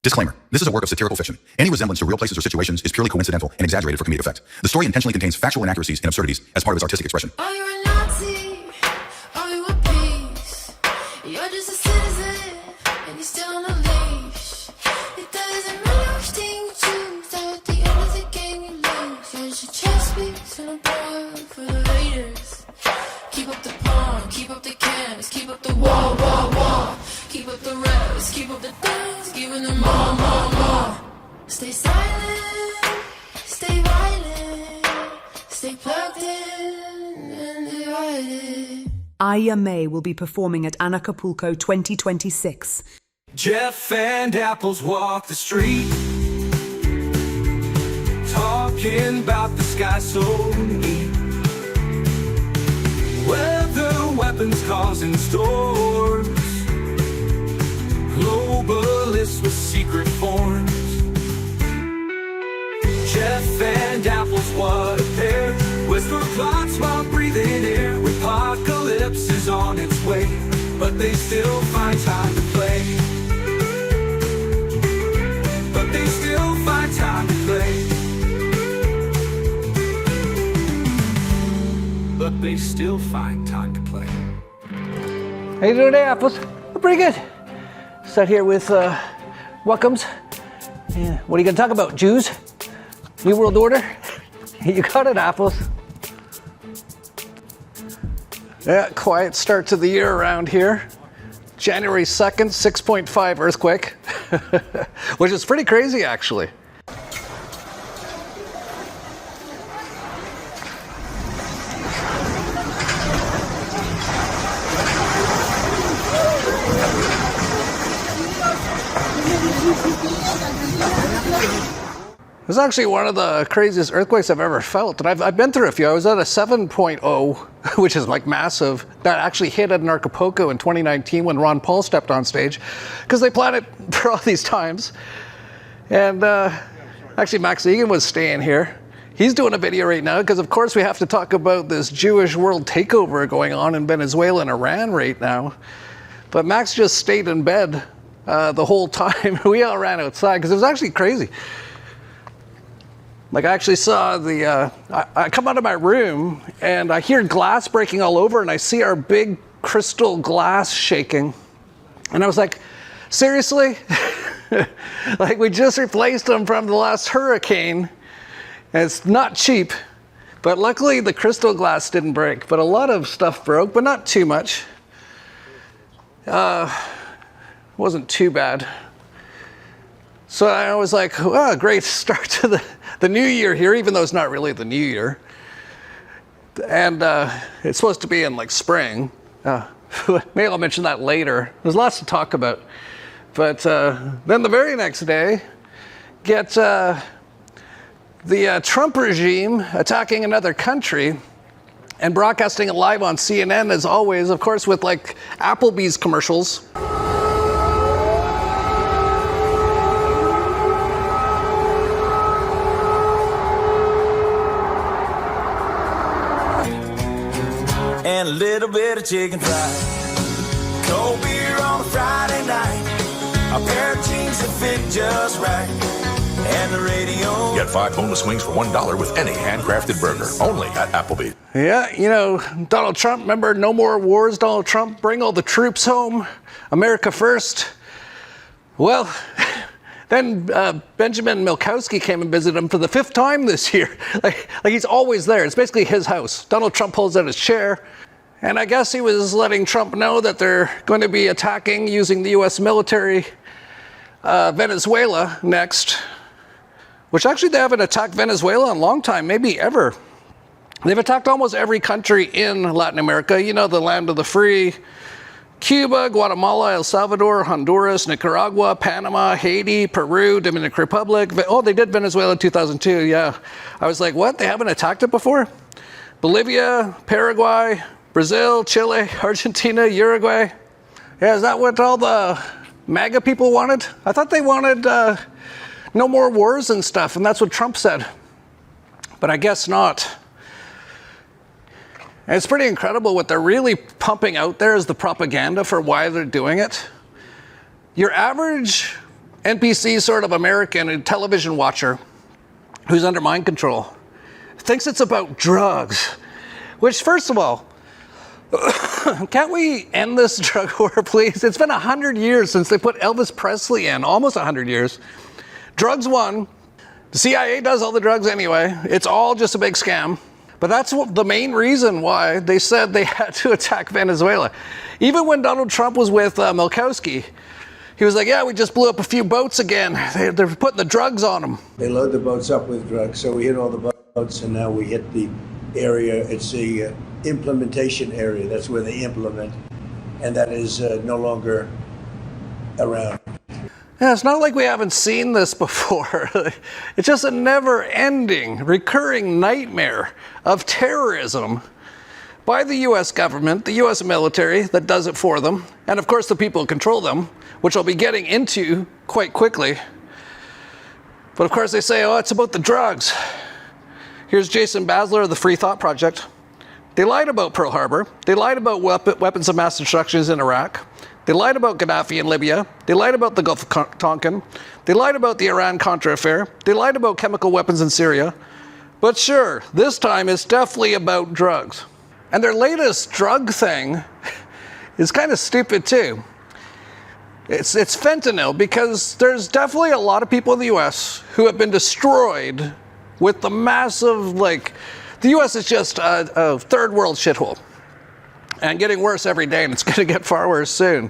Disclaimer. This is a work of satirical fiction. Any resemblance to real places or situations is purely coincidental and exaggerated for comedic effect. The story intentionally contains factual inaccuracies and absurdities as part of its artistic expression. Are you a Nazi? Are you a peace? You're just a citizen, and you're still on a leash. It doesn't matter which thing you choose. At the end of the game, you lose. You're just a chess piece and a board for the Raiders. Keep up the pawn, keep up the cans, keep up the wall. Keep up the reps, keep up the dance, giving them more. Stay silent, stay violent, stay plugged in and divided. ISRAHELL will be performing at Acapulco 2026. Jeff and Apples walk the street, talking about the sky so neat. Weather, weapons causing storms, globalists with secret forms. Jeff and Apples, what a pair. Whisper plots while breathing air. Apocalypse is on its way, but they still find time to play. But they still find time to play. But they still find time to play. How you doing today, Apples? Oh, pretty good. Sat here with Welcomes. Yeah. What are you going to talk about? Jews? New World Order? You got it, Apples. Yeah, quiet start to the year around here. January 2nd, 6.5 earthquake, which is pretty crazy, actually. It was actually one of the craziest earthquakes I've ever felt, and I've been through a few. I was at a 7.0, which is like massive. That actually hit at Acapulco in 2019 when Ron Paul stepped on stage, because they planned it for all these times. And actually Max Egan was staying here. He's doing a video right now, because of course we have to talk about this Jewish world takeover going on in Venezuela and Iran right now. But Max just stayed in bed the whole time. We all ran outside, because it was actually crazy. Like, I actually saw I come out of my room and I hear glass breaking all over, and I see our big crystal glass shaking. And I was like, seriously? Like, we just replaced them from the last hurricane. And it's not cheap. But luckily the crystal glass didn't break. But a lot of stuff broke, but not too much. Wasn't too bad. So I was like, oh, great start to the new year here, even though it's not really the new year. And it's supposed to be in like spring. Maybe I'll mention that later. There's lots to talk about. But then the very next day, get the Trump regime attacking another country and broadcasting it live on CNN, as always, of course, with like Applebee's commercials. And a little bit of chicken fried, cold beer on a Friday night, a pair of jeans that fit just right, and the radio. Get 5 boneless wings for $1 with any handcrafted burger, only at Applebee's. Yeah, you know, Donald Trump, remember No More Wars, Donald Trump, bring all the troops home, America first. Well, then Benjamin Milkowski came and visited him for the 5th time this year. Like he's always there. It's basically his house. Donald Trump pulls out his chair. And I guess he was letting Trump know that they're going to be attacking, using the U.S. military, Venezuela next. Which actually they haven't attacked Venezuela in a long time, maybe ever. They've attacked almost every country in Latin America. You know, the land of the free. Cuba, Guatemala, El Salvador, Honduras, Nicaragua, Panama, Haiti, Peru, Dominican Republic. Oh, they did Venezuela in 2002, yeah. I was like, what? They haven't attacked it before? Bolivia, Paraguay, Brazil, Chile, Argentina, Uruguay. Yeah, is that what all the MAGA people wanted? I thought they wanted no more wars and stuff, and that's what Trump said. But I guess not. And it's pretty incredible what they're really pumping out there is the propaganda for why they're doing it. Your average NPC sort of American, a television watcher who's under mind control, thinks it's about drugs. Which, first of all, can't we end this drug war, please? It's been 100 years since they put Elvis Presley in, almost 100 years. Drugs won. The CIA does all the drugs anyway. It's all just a big scam. But that's the main reason why they said they had to attack Venezuela. Even when Donald Trump was with Milkowski, he was like, yeah, we just blew up a few boats again. They're putting the drugs on them. They load the boats up with drugs, so we hit all the boats, and now we hit the area. It's the implementation area. That's where they implement, and that is no longer around. Yeah, it's not like we haven't seen this before. It's just a never-ending, recurring nightmare of terrorism by the U.S. government, the U.S. military that does it for them, and of course the people who control them, which I'll be getting into quite quickly. But of course they say, oh, it's about the drugs. Here's Jason Basler of the Free Thought Project. They lied about Pearl Harbor. They lied about weapons of mass destruction in Iraq. They lied about Gaddafi in Libya. They lied about the Gulf of Tonkin. They lied about the Iran-Contra affair. They lied about chemical weapons in Syria. But sure, this time it's definitely about drugs. And their latest drug thing is kind of stupid too. It's fentanyl, because there's definitely a lot of people in the US who have been destroyed with the massive, the US is just a third world shithole. And getting worse every day, and it's going to get far worse soon.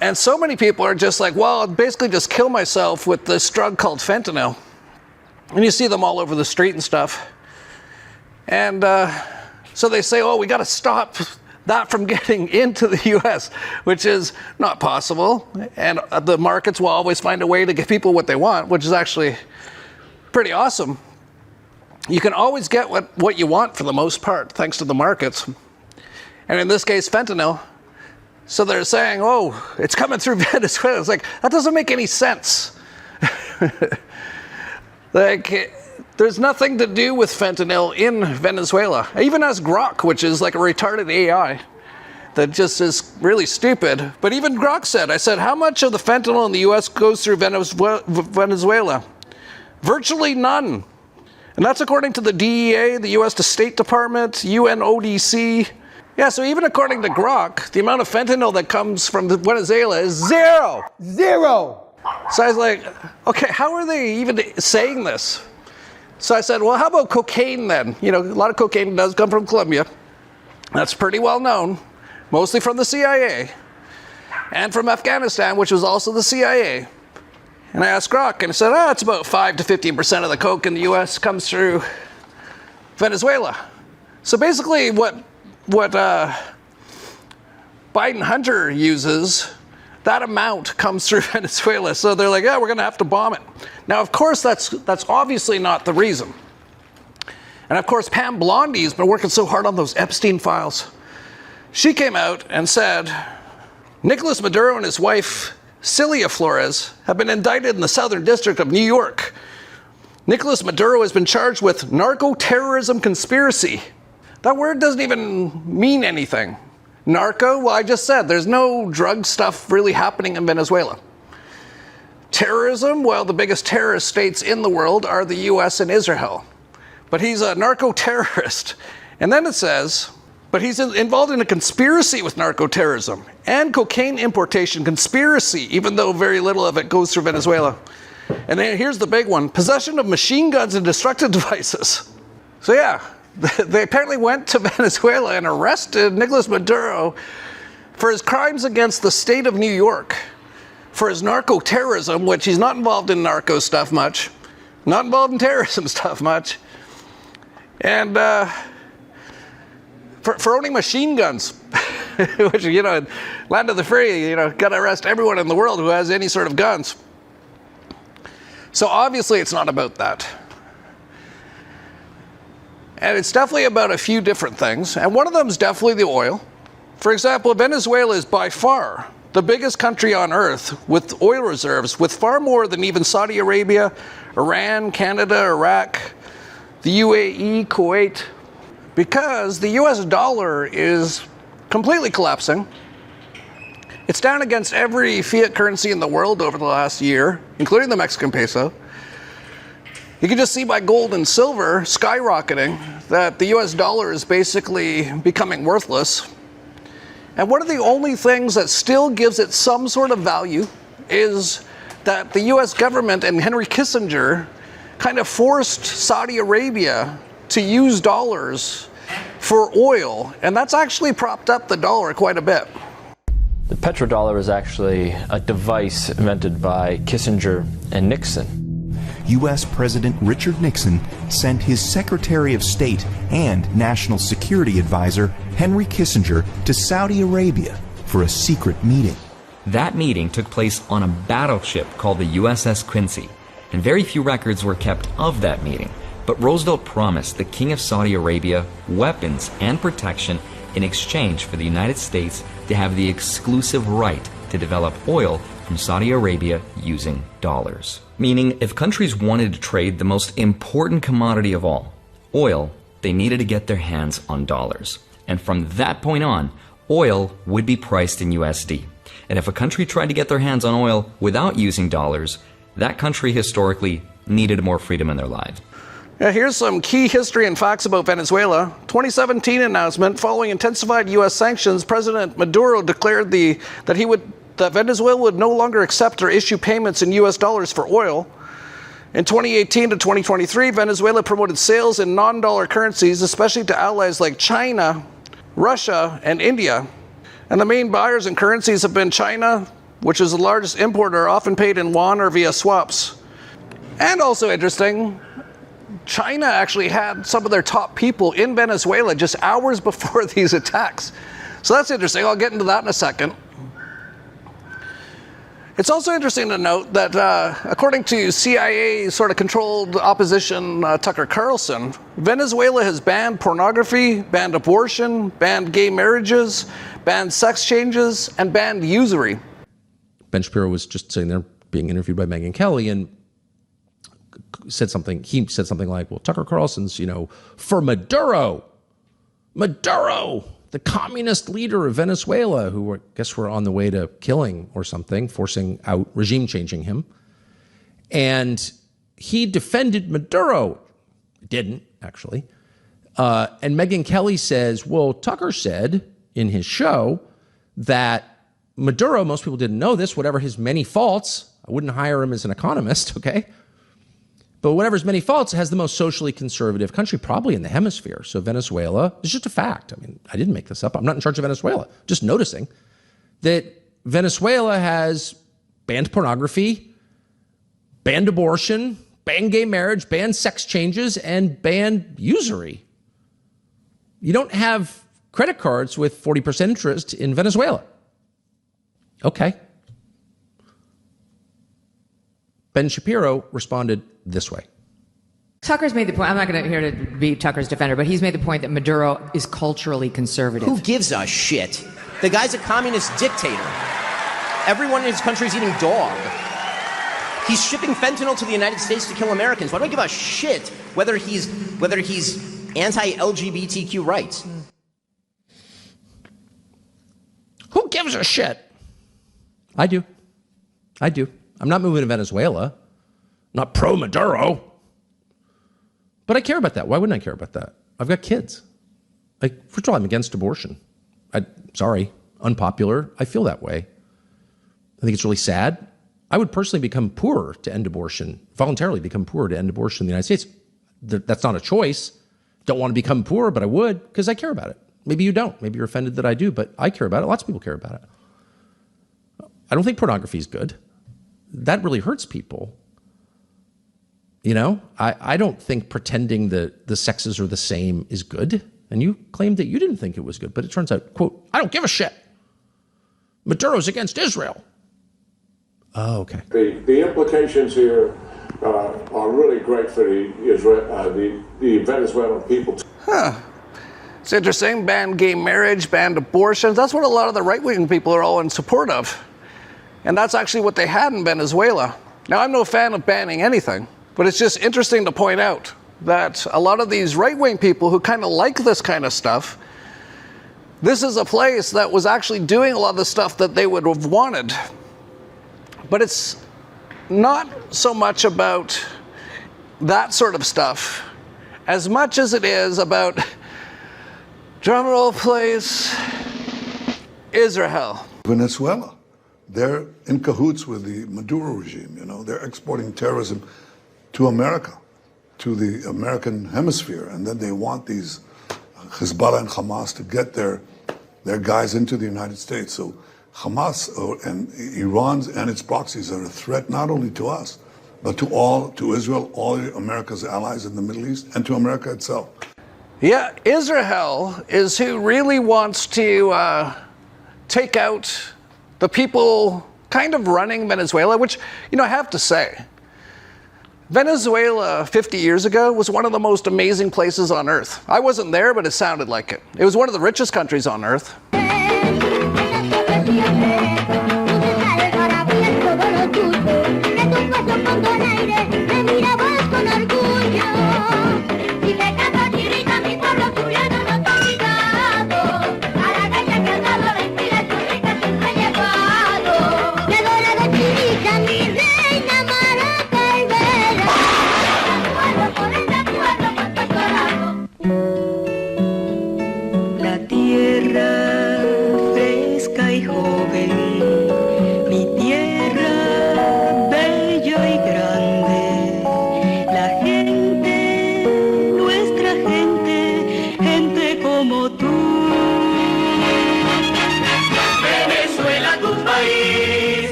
And so many people are just like, well, I'll basically just kill myself with this drug called fentanyl. And you see them all over the street and stuff. And so they say, oh, we got to stop that from getting into the US, which is not possible. And the markets will always find a way to give people what they want, which is actually pretty awesome. You can always get what you want for the most part, thanks to the markets. And in this case, fentanyl. So they're saying, oh, it's coming through Venezuela. It's like, that doesn't make any sense. There's nothing to do with fentanyl in Venezuela. I even asked Grok, which is like a retarded AI that just is really stupid. But even Grok said, I said, how much of the fentanyl in the US goes through Venezuela? Virtually none. And that's according to the DEA, the US State Department, UNODC. Yeah, so even according to Grok, the amount of fentanyl that comes from Venezuela is zero. Zero. So I was like, okay, how are they even saying this? So I said, well, how about cocaine then? You know, a lot of cocaine does come from Colombia. That's pretty well known, mostly from the CIA and from Afghanistan, which was also the CIA. And I asked Grok, and I said, it's about 5 to 15% of the coke in the US comes through Venezuela. So basically what Biden-Hunter uses, that amount comes through Venezuela. So they're like, yeah, we're going to have to bomb it. Now, of course, that's obviously not the reason. And of course, Pam Blondie has been working so hard on those Epstein files. She came out and said, Nicolas Maduro and his wife, Celia Flores, have been indicted in the Southern District of New York. Nicolas Maduro has been charged with narco-terrorism conspiracy. That word doesn't even mean anything. Narco, well, I just said, there's no drug stuff really happening in Venezuela. Terrorism, well, the biggest terrorist states in the world are the US and Israel. But he's a narco-terrorist. And then it says, but he's involved in a conspiracy with narco-terrorism and cocaine importation conspiracy, even though very little of it goes through Venezuela. And then here's the big one, possession of machine guns and destructive devices. So yeah, they apparently went to Venezuela and arrested Nicolas Maduro for his crimes against the state of New York, for his narco-terrorism, which he's not involved in narco stuff much, not involved in terrorism stuff much, and for owning machine guns, which, you know, land of the free, you know, gotta arrest everyone in the world who has any sort of guns. So obviously it's not about that. And it's definitely about a few different things, and one of them is definitely the oil. For example, Venezuela is by far the biggest country on earth with oil reserves, with far more than even Saudi Arabia, Iran, Canada, Iraq, the UAE, Kuwait, because the US dollar is completely collapsing. It's down against every fiat currency in the world over the last year, including the Mexican peso. You can just see by gold and silver skyrocketing that the US dollar is basically becoming worthless. And one of the only things that still gives it some sort of value is that the US government and Henry Kissinger kind of forced Saudi Arabia to use dollars for oil, and that's actually propped up the dollar quite a bit. The petrodollar is actually a device invented by Kissinger and Nixon. U.S. President Richard Nixon sent his Secretary of State and National Security Advisor Henry Kissinger to Saudi Arabia for a secret meeting. That meeting took place on a battleship called the USS Quincy, and very few records were kept of that meeting. But Roosevelt promised the King of Saudi Arabia weapons and protection in exchange for the United States to have the exclusive right to develop oil from Saudi Arabia using dollars. Meaning, if countries wanted to trade the most important commodity of all, oil, they needed to get their hands on dollars. And from that point on, oil would be priced in USD. And if a country tried to get their hands on oil without using dollars, that country historically needed more freedom in their lives. Now, here's some key history and facts about Venezuela. 2017 announcement: following intensified U.S. sanctions, President Maduro declared that Venezuela would no longer accept or issue payments in U.S. dollars for oil. In 2018 to 2023, Venezuela promoted sales in non-dollar currencies, especially to allies like China, Russia, and India. And the main buyers in currencies have been China, which is the largest importer, often paid in yuan or via swaps. And also interesting, China actually had some of their top people in Venezuela just hours before these attacks. So that's interesting. I'll get into that in a second. It's also interesting to note that according to CIA sort of controlled opposition Tucker Carlson, Venezuela has banned pornography, banned abortion, banned gay marriages, banned sex changes, and banned usury. Ben Shapiro was just sitting there being interviewed by Megyn Kelly and said something like, well, Tucker Carlson's, for Maduro, the communist leader of Venezuela, who I guess were on the way to killing or something, forcing out, regime changing him. And he defended Maduro. Didn't, actually. And Megyn Kelly says, well, Tucker said in his show that Maduro, most people didn't know this, whatever his many faults, I wouldn't hire him as an economist, okay? But whatever his many faults, has the most socially conservative country probably in the hemisphere. So Venezuela, it's just a fact. I mean, I didn't make this up. I'm not in charge of Venezuela. Just noticing that Venezuela has banned pornography, banned abortion, banned gay marriage, banned sex changes, and banned usury. You don't have credit cards with 40% interest in Venezuela. Okay. Ben Shapiro responded this way. Tucker's made the point, I'm not going to here to be Tucker's defender, but he's made the point that Maduro is culturally conservative. Who gives a shit? The guy's a communist dictator. Everyone in his country is eating dog. He's shipping fentanyl to the United States to kill Americans. Why do I give a shit whether he's anti-LGBTQ rights? Who gives a shit? I do. I'm not moving to Venezuela. Not pro-Maduro. But I care about that. Why wouldn't I care about that? I've got kids. First of all, I'm against abortion. Sorry, unpopular. I feel that way. I think it's really sad. I would personally become poorer to end abortion, voluntarily become poorer to end abortion in the United States. That's not a choice. Don't want to become poorer, but I would because I care about it. Maybe you don't. Maybe you're offended that I do, but I care about it. Lots of people care about it. I don't think pornography is good. That really hurts people. I don't think pretending that the sexes are the same is good. And you claimed that you didn't think it was good, but it turns out, quote, I don't give a shit. Maduro's against Israel. Oh, okay. The implications here are really great for the Venezuelan people. It's interesting. Banned gay marriage, banned abortions. That's what a lot of the right-wing people are all in support of. And that's actually what they had in Venezuela. Now, I'm no fan of banning anything, but it's just interesting to point out that a lot of these right-wing people who kind of like this kind of stuff, this is a place that was actually doing a lot of the stuff that they would have wanted. But it's not so much about that sort of stuff as much as it is about, drumroll please, ISRAHELL. Venezuela. They're in cahoots with the Maduro regime, you know. They're exporting terrorism to America, to the American hemisphere, and then they want these Hezbollah and Hamas to get their guys into the United States. So Hamas and Iran and its proxies are a threat not only to us, but to Israel, all America's allies in the Middle East, and to America itself. Yeah, ISRAHELL is who really wants to take out the people kind of running Venezuela, which, you know, I have to say, Venezuela 50 years ago was one of the most amazing places on earth. I wasn't there, but it sounded like it. It was one of the richest countries on earth.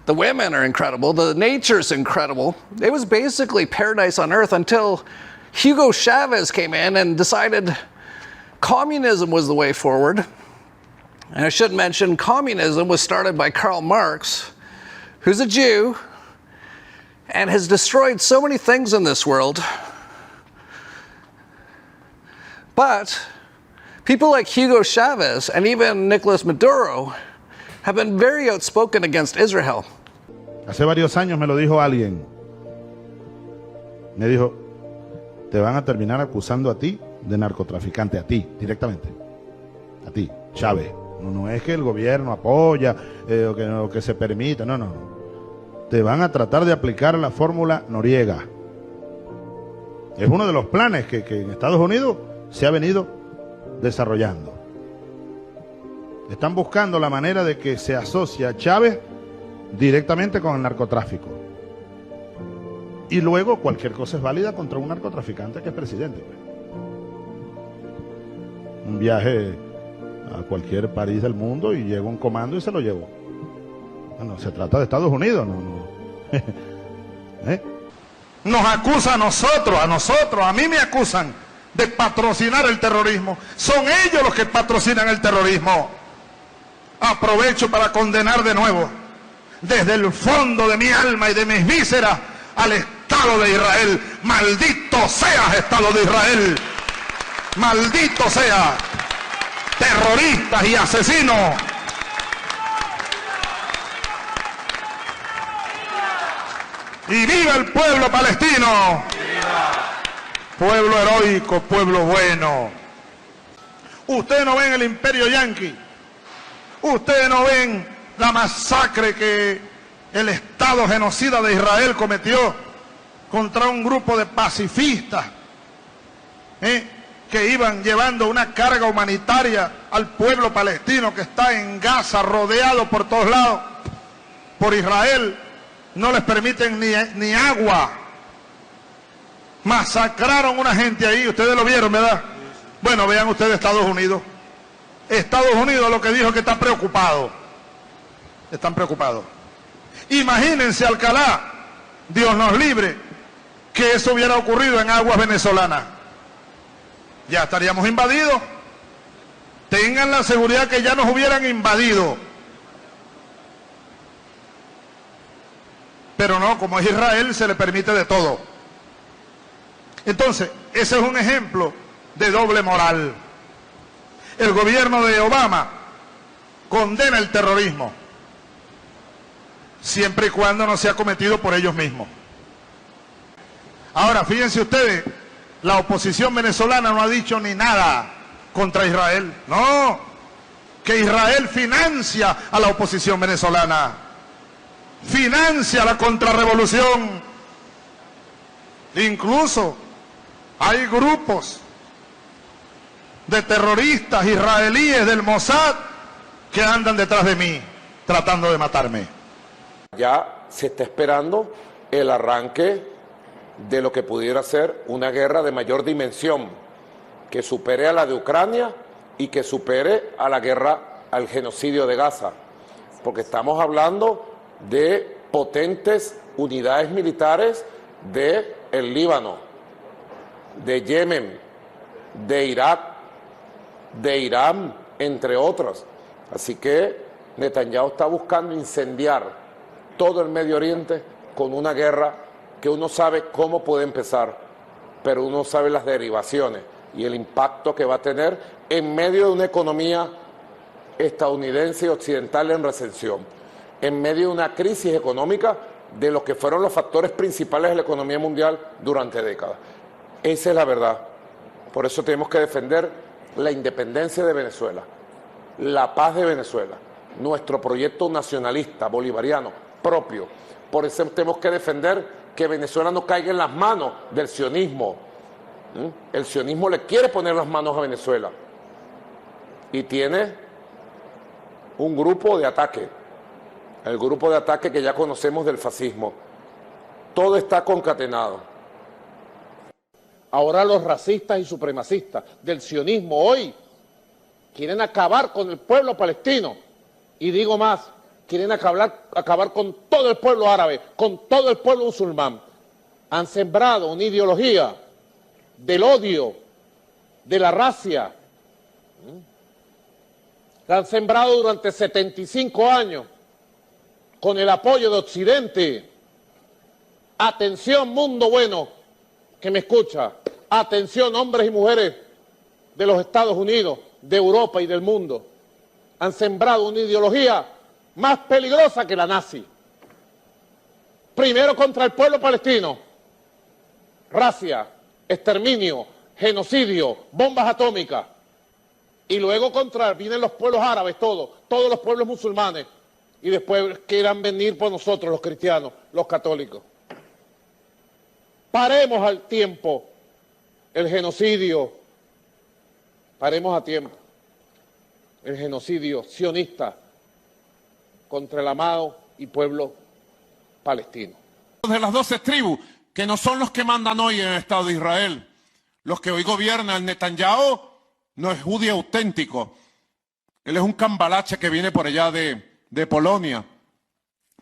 The women are incredible. The nature's incredible. It was basically paradise on earth until Hugo Chavez came in and decided communism was the way forward. And I should mention, communism was started by Karl Marx, who's a Jew, and has destroyed so many things in this world. But people like Hugo Chavez and even Nicolas Maduro have been very outspoken against ISRAHELL. Hace varios años me lo dijo alguien. Me dijo, te van a terminar acusando a ti de narcotraficante, a ti, directamente. A ti, Chávez. No es que el gobierno apoya o que se permita, no. Te van a tratar de aplicar la fórmula Noriega. Es uno de los planes que en Estados Unidos se ha venido desarrollando. Están buscando la manera de que se asocie a Chávez directamente con el narcotráfico. Y luego cualquier cosa es válida contra un narcotraficante que es presidente. Un viaje a cualquier país del mundo y llega un comando y se lo llevó. No, se trata de Estados Unidos, no. Nos acusa a nosotros, a mí me acusan de patrocinar el terrorismo. Son ellos los que patrocinan el terrorismo. Aprovecho para condenar de nuevo, desde el fondo de mi alma y de mis vísceras, al Estado de Israel. Maldito seas, Estado de Israel. Maldito sea, terroristas y asesinos. Y viva el pueblo palestino. Pueblo heroico, pueblo bueno. Ustedes no ven el imperio yanqui. Ustedes no ven la masacre que el Estado genocida de Israel cometió contra un grupo de pacifistas que iban llevando una carga humanitaria al pueblo palestino que está en Gaza, rodeado por todos lados por Israel. No les permiten ni agua. Masacraron a una gente ahí, ustedes lo vieron, ¿verdad? Bueno, vean ustedes Estados Unidos. Estados Unidos lo que dijo es que está preocupado. Están preocupados. Imagínense, Alcalá, Dios nos libre, que eso hubiera ocurrido en aguas venezolanas. Ya estaríamos invadidos. Tengan la seguridad que ya nos hubieran invadido. Pero no, como es Israel, se le permite de todo. Entonces, ese es un ejemplo de doble moral. El gobierno de Obama condena el terrorismo. siempre y cuando no sea cometido por ellos mismos. Ahora, fíjense ustedes, la oposición venezolana no ha dicho ni nada contra Israel. No, que Israel financia a la oposición venezolana, financia la contrarrevolución. Incluso hay grupos de terroristas israelíes del Mossad que andan detrás de mí, tratando de matarme. Ya se está esperando el arranque de lo que pudiera ser una guerra de mayor dimensión, que supere a la de Ucrania y que supere a la guerra, al genocidio de Gaza, porque estamos hablando de potentes unidades militares de el Líbano, de Yemen, de Irak, de Irán, entre otras. Así que Netanyahu está buscando incendiar todo el Medio Oriente con una guerra que uno sabe cómo puede empezar, pero uno sabe las derivaciones y el impacto que va a tener en medio de una economía estadounidense y occidental en recesión, en medio de una crisis económica de los que fueron los factores principales de la economía mundial durante décadas. Esa es la verdad. Por eso tenemos que defender la independencia de Venezuela, la paz de Venezuela, nuestro proyecto nacionalista, bolivariano, propio. Por eso tenemos que defender que Venezuela no caiga en las manos del sionismo. El sionismo le quiere poner las manos a Venezuela y tiene un grupo de ataque, el grupo de ataque que ya conocemos del fascismo. Todo está concatenado. Ahora los racistas y supremacistas del sionismo hoy quieren acabar con el pueblo palestino. Y digo más, quieren acabar con todo el pueblo árabe, con todo el pueblo musulmán. Han sembrado una ideología del odio, de la racia. La han sembrado durante 75 años con el apoyo de Occidente. Atención, mundo bueno que me escucha. Atención, hombres y mujeres de los Estados Unidos, de Europa y del mundo. Han sembrado una ideología más peligrosa que la nazi. Primero contra el pueblo palestino. Racia, exterminio, genocidio, bombas atómicas. Y luego vienen los pueblos árabes, todos los pueblos musulmanes. Y después quieran venir por nosotros, los cristianos, los católicos. Paremos al tiempo el genocidio. Paremos a tiempo el genocidio sionista contra el amado y pueblo palestino. De las 12 tribus, que no son los que mandan hoy en el Estado de Israel. Los que hoy gobiernan, Netanyahu no es judío auténtico. Él es un cambalache que viene por allá de Polonia.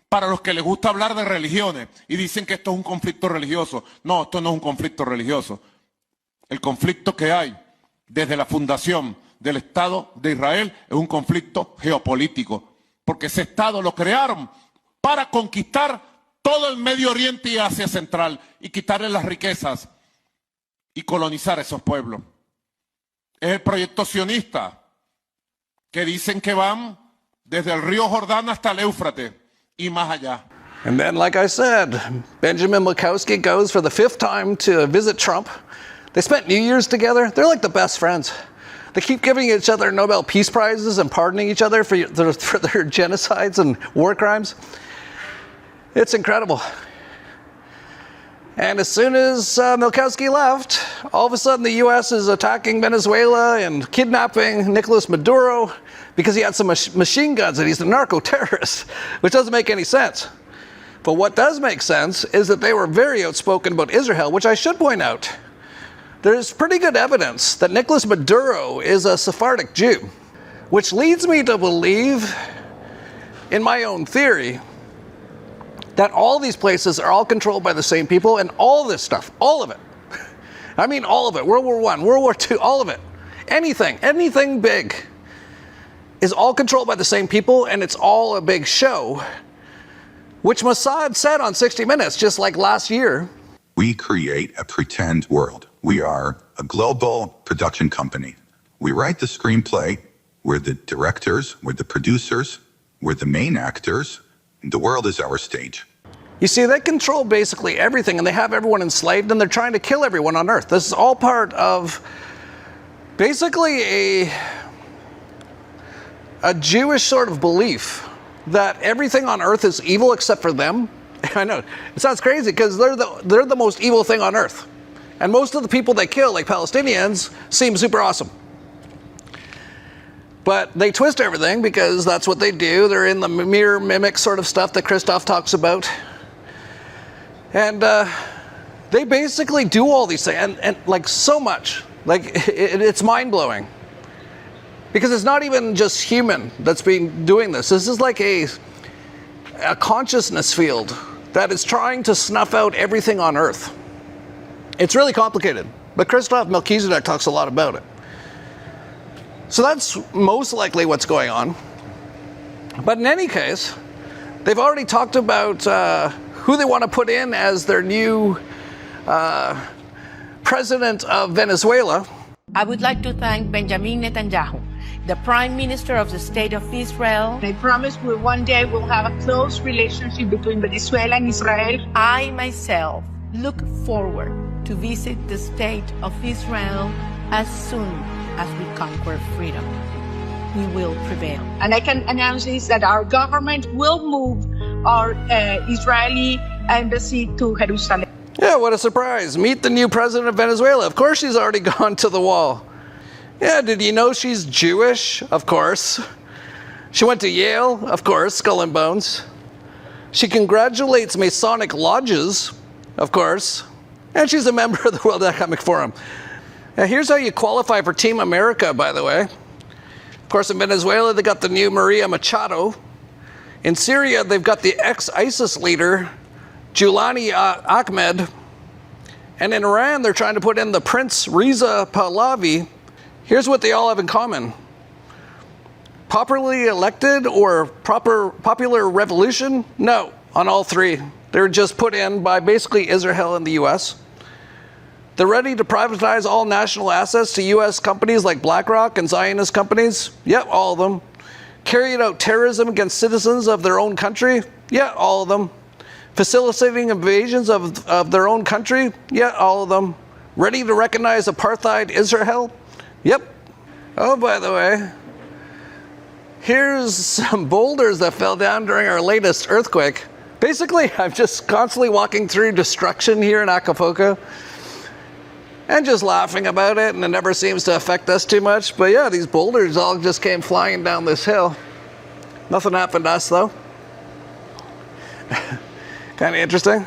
Para los que les gusta hablar de religiones y dicen que esto es un conflicto religioso. No, esto no es un conflicto religioso. El conflicto que hay desde la fundación del Estado de Israel es un conflicto geopolítico, porque ese Estado lo crearon para conquistar todo el Medio Oriente y Asia Central y quitarle las riquezas y colonizar esos pueblos. Es el proyecto sionista, que dicen que van desde el río Jordán hasta el Éufrates y más allá. And then, like I said, Benjamin Mikowski goes for the 5th time to visit Trump. They spent New Year's together. They're like the best friends. They keep giving each other Nobel Peace Prizes and pardoning each other for their genocides and war crimes. It's incredible. And as soon as Milkowski left, all of a sudden the U.S. is attacking Venezuela and kidnapping Nicolas Maduro because he had some machine guns and he's a narco-terrorist, which doesn't make any sense. But what does make sense is that they were very outspoken about ISRAHELL, which I should point out. There's pretty good evidence that Nicolas Maduro is a Sephardic Jew, which leads me to believe, in my own theory, that all these places are all controlled by the same people, and all this stuff, all of it. I mean all of it. World War I, World War II, all of it. Anything big is all controlled by the same people, and it's all a big show, which Mossad said on 60 Minutes, just like last year. We create a pretend world. We are a global production company. We write the screenplay. We're the directors. We're the producers. We're the main actors. The world is our stage. You see, they control basically everything, and they have everyone enslaved, and they're trying to kill everyone on Earth. This is all part of basically a Jewish sort of belief that everything on Earth is evil except for them. I know, it sounds crazy because they're the most evil thing on Earth. And most of the people they kill, like Palestinians, seem super awesome. But they twist everything because that's what they do. They're in the mirror mimic sort of stuff that Christoph talks about. And they basically do all these things, and like so much. Like, it's mind-blowing. Because it's not even just human that's been doing this. This is like a consciousness field that is trying to snuff out everything on Earth. It's really complicated, but Christoph Melchizedek talks a lot about it. So that's most likely what's going on. But in any case, they've already talked about who they want to put in as their new president of Venezuela. I would like to thank Benjamin Netanyahu, the Prime Minister of the State of Israel. I promise we one day will have a close relationship between Venezuela and Israel. I myself look forward to visit the State of Israel as soon as we conquer freedom. We will prevail. And I can announce this, that our government will move our Israeli embassy to Jerusalem. Yeah, what a surprise. Meet the new president of Venezuela. Of course she's already gone to the wall. Yeah, did you know she's Jewish? Of course. She went to Yale? Of course, Skull and Bones. She congratulates Masonic lodges? Of course. And she's a member of the World Economic Forum. Now, here's how you qualify for Team America, by the way. Of course, in Venezuela, they got the new Maria Machado. In Syria, they've got the ex-ISIS leader, Julani Ahmed. And in Iran, they're trying to put in the Prince Reza Pahlavi. Here's what they all have in common. Popularly elected or popular revolution? No, on all three. They're just put in by basically ISRAHELL and the US. They're ready to privatize all national assets to US companies like BlackRock and Zionist companies? Yep, all of them. Carrying out terrorism against citizens of their own country? Yeah, all of them. Facilitating invasions of their own country? Yeah, all of them. Ready to recognize apartheid Israel? Yep. Oh, by the way, here's some boulders that fell down during our latest earthquake. Basically, I'm just constantly walking through destruction here in Acapulco and just laughing about it, and it never seems to affect us too much. But yeah, these boulders all just came flying down this hill. Nothing happened to us, though. Kind of interesting.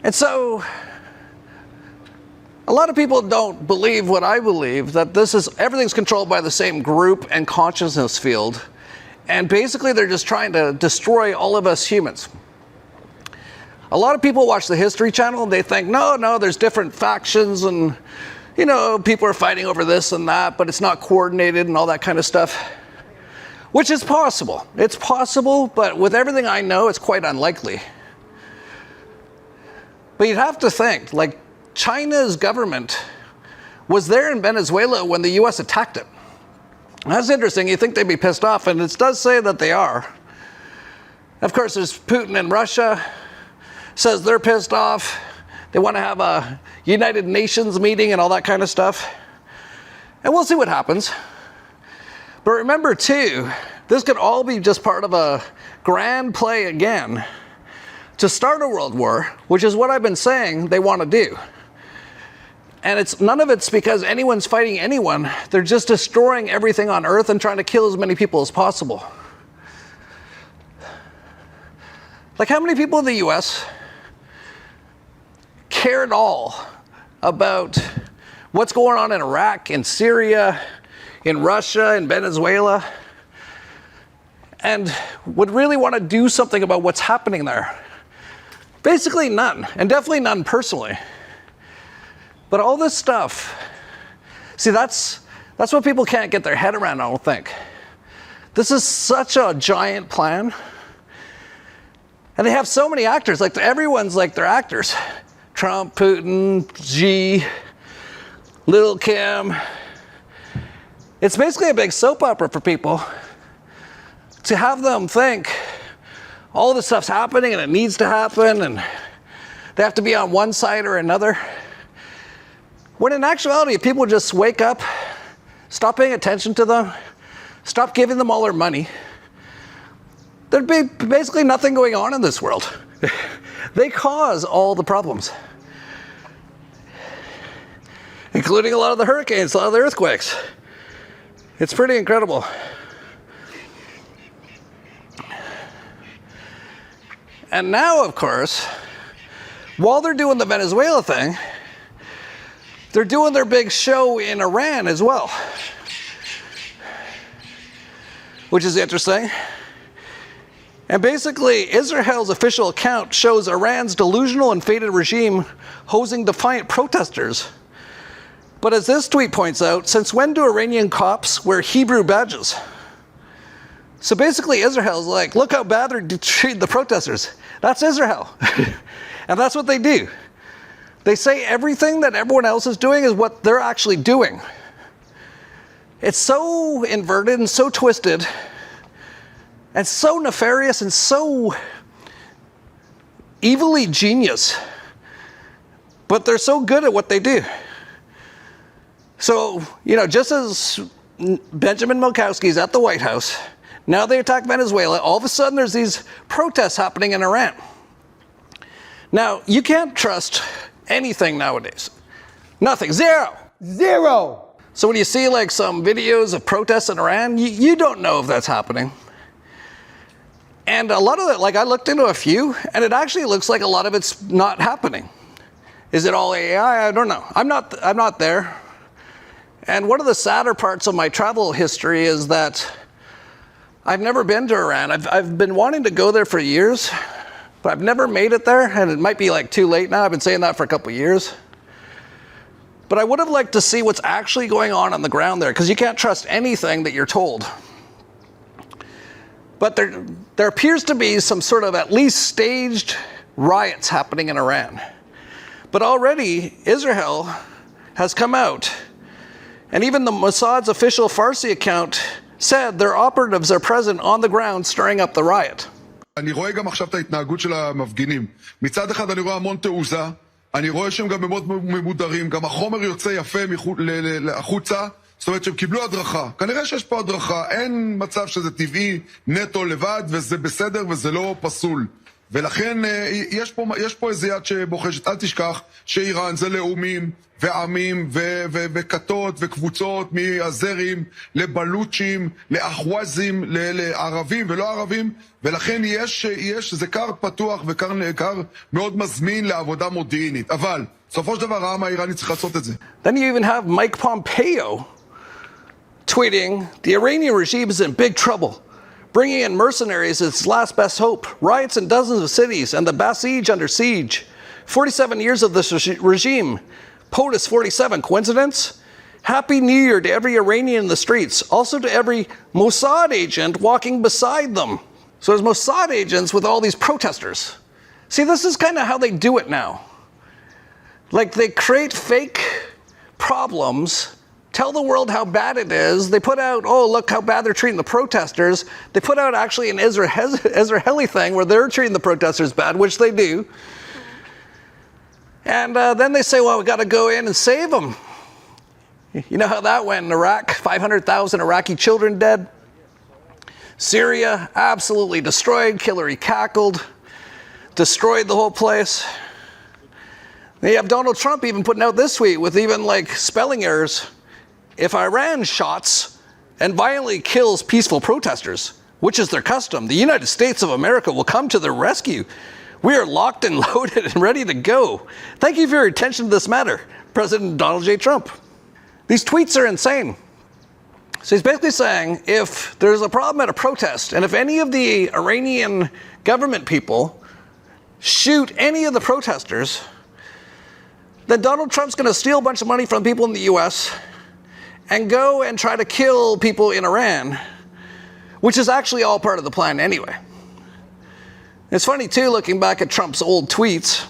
And so, a lot of people don't believe what I believe, that everything's controlled by the same group and consciousness field. And basically, they're just trying to destroy all of us humans. A lot of people watch the History Channel and they think, no, there's different factions and, people are fighting over this and that, but it's not coordinated and all that kind of stuff. Which is possible. It's possible, but with everything I know, it's quite unlikely. But you'd have to think, like, China's government was there in Venezuela when the US attacked it. That's interesting. You think they'd be pissed off, and it does say that they are. Of course, there's Putin in Russia, says they're pissed off. They want to have a United Nations meeting and all that kind of stuff. And we'll see what happens. But remember, too, this could all be just part of a grand play again to start a world war, which is what I've been saying they want to do. And none of it's because anyone's fighting anyone. They're just destroying everything on Earth and trying to kill as many people as possible. Like, how many people in the US care at all about what's going on in Iraq, in Syria, in Russia, in Venezuela, and would really want to do something about what's happening there? Basically none, and definitely none personally. But all this stuff, see, that's what people can't get their head around, I don't think. This is such a giant plan. And they have so many actors, like everyone's like they're actors. Trump, Putin, Xi, Lil' Kim. It's basically a big soap opera for people. to have them think all this stuff's happening and it needs to happen and they have to be on one side or another. When in actuality, if people just wake up, stop paying attention to them, stop giving them all their money, there'd be basically nothing going on in this world. They cause all the problems, including a lot of the hurricanes, a lot of the earthquakes. It's pretty incredible. And now, of course, while they're doing the Venezuela thing, they're doing their big show in Iran as well, which is interesting. And basically, ISRAHELL's official account shows Iran's delusional and faded regime hosing defiant protesters. But as this tweet points out, since when do Iranian cops wear Hebrew badges? So basically, ISRAHELL's like, look how bad they're treating the protesters. That's ISRAHELL. And that's what they do. They say everything that everyone else is doing is what they're actually doing. It's so inverted and so twisted and so nefarious and so evilly genius. But they're so good at what they do. So, you know, just as Benjamin Milkowski's at the White House, now they attack Venezuela, all of a sudden there's these protests happening in Iran. Now, you can't trust anything nowadays. Nothing. Zero. Zero. So when you see like some videos of protests in Iran, you don't know if that's happening. And a lot of it, like I looked into a few, and it actually looks like a lot of it's not happening. Is it all AI? I don't know. I'm not there. And one of the sadder parts of my travel history is that I've never been to Iran. I've been wanting to go there for years, but I've never made it there, and it might be like too late now. I've been saying that for a couple of years. But I would have liked to see what's actually going on the ground there, because you can't trust anything that you're told. But there appears to be some sort of at least staged riots happening in Iran. But already Israel has come out, and even the Mossad's official Farsi account said their operatives are present on the ground stirring up the riot. אני רואה גם עכשיו את ההתנהגות של המפגינים. מצד אחד אני רואה המון תעוזה, אני רואה שהם גם מאוד ממודרים, גם החומר יוצא יפה החוצה, זאת אומרת שהם קיבלו הדרכה. כנראה שיש פה הדרכה, אין מצב שזה טבעי, נטו לבד, וזה בסדר וזה לא פסול. ולכן יש פה איזה יד שבוחשת. אל תשכח שאיראן זה לאומים ועמים וכתות וקבוצות מהזרים לבלוצ'ים, לאחווזים, לערבים ולא ערבים, ולכן זה קר פתוח וקר מאוד מזמין לעבודה מודיעינית. אבל בסופו של דבר העם האיראני צריך לעשות את זה. Then you even have Mike Pompeo tweeting, the Iranian regime is in big trouble. Bringing in mercenaries is its last best hope. Riots in dozens of cities and the Basij under siege. 47 years of this regime. POTUS 47. Coincidence? Happy New Year to every Iranian in the streets. Also to every Mossad agent walking beside them. So there's Mossad agents with all these protesters. See, this is kind of how they do it now. Like they create fake problems, tell the world how bad it is. They put out, oh, look how bad they're treating the protesters. They put out actually an Israeli thing where they're treating the protesters bad, which they do. And then they say, well, we got to go in and save them. You know how that went in Iraq? 500,000 Iraqi children dead. Syria, absolutely destroyed. Hillary cackled. Destroyed the whole place. You have Donald Trump even putting out this tweet with even like spelling errors. If Iran shots and violently kills peaceful protesters, which is their custom, the United States of America will come to their rescue. We are locked and loaded and ready to go. Thank you for your attention to this matter, President Donald J. Trump. These tweets are insane. So he's basically saying if there's a problem at a protest, and if any of the Iranian government people shoot any of the protesters, then Donald Trump's going to steal a bunch of money from people in the U.S. and go and try to kill people in Iran, which is actually all part of the plan anyway. It's funny, too, looking back at Trump's old tweets.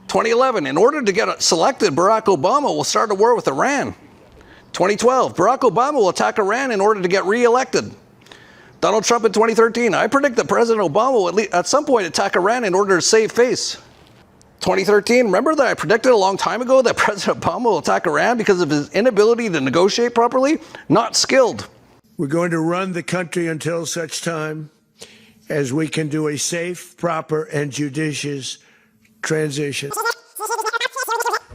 2011, in order to get selected, Barack Obama will start a war with Iran. 2012, Barack Obama will attack Iran in order to get re-elected. Donald Trump in 2013. I predict that President Obama will at some point attack Iran in order to save face. 2013, remember that I predicted a long time ago that President Obama will attack Iran because of his inability to negotiate properly? Not skilled. We're going to run the country until such time as we can do a safe, proper, and judicious transition.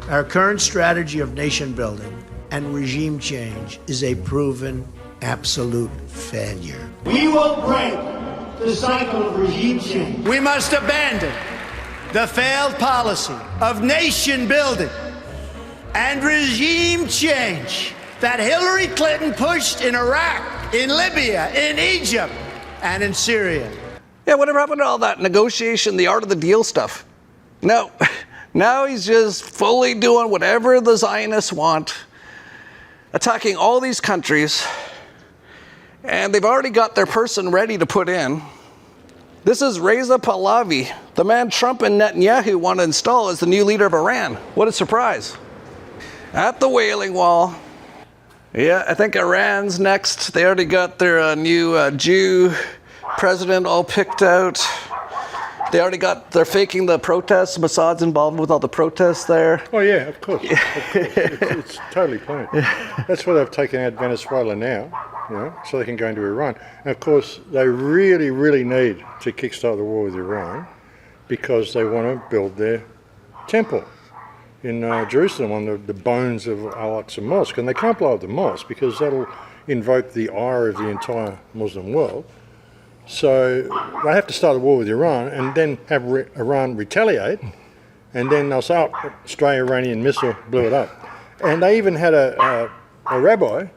Our current strategy of nation building and regime change is a proven absolute failure. We will break the cycle of regime change. We must abandon the failed policy of nation building and regime change that Hillary Clinton pushed in Iraq, in Libya, in Egypt, and in Syria. Yeah, whatever happened to all that negotiation, the art of the deal stuff? No, now he's just fully doing whatever the Zionists want, attacking all these countries, and they've already got their person ready to put in. This is Reza Pahlavi, the man Trump and Netanyahu want to install as the new leader of Iran. What a surprise. At the Wailing Wall. Yeah, I think Iran's next. They already got their new Jew president all picked out. They're faking the protests. Mossad's involved with all the protests there. Oh yeah, of course. It's totally planned. That's why they've taken out Venezuela now, so they can go into Iran. And of course, they really, really need to kickstart the war with Iran because they want to build their temple in Jerusalem on the bones of Al-Aqsa Mosque. And they can't blow up the mosque because that'll invoke the ire of the entire Muslim world. So they have to start a war with Iran and then have Iran retaliate, and then they'll say, oh, stray Iranian missile blew it up. And they even had a rabbi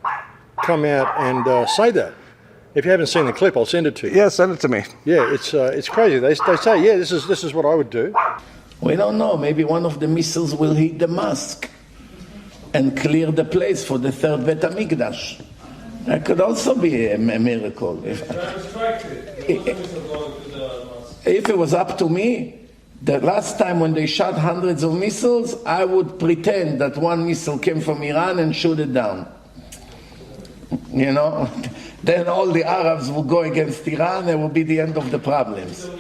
come out and say that. If you haven't seen the clip, I'll send it to you. Yeah, send it to me. Yeah, it's crazy. They say, yeah, this is what I would do. We don't know. Maybe one of the missiles will hit the mosque and clear the place for the third Bet HaMikdash. That could also be a miracle. If it was up to me, the last time when they shot hundreds of missiles, I would pretend that one missile came from Iran and shoot it down. Then all the Arabs will go against Iran and it will be the end of the problems.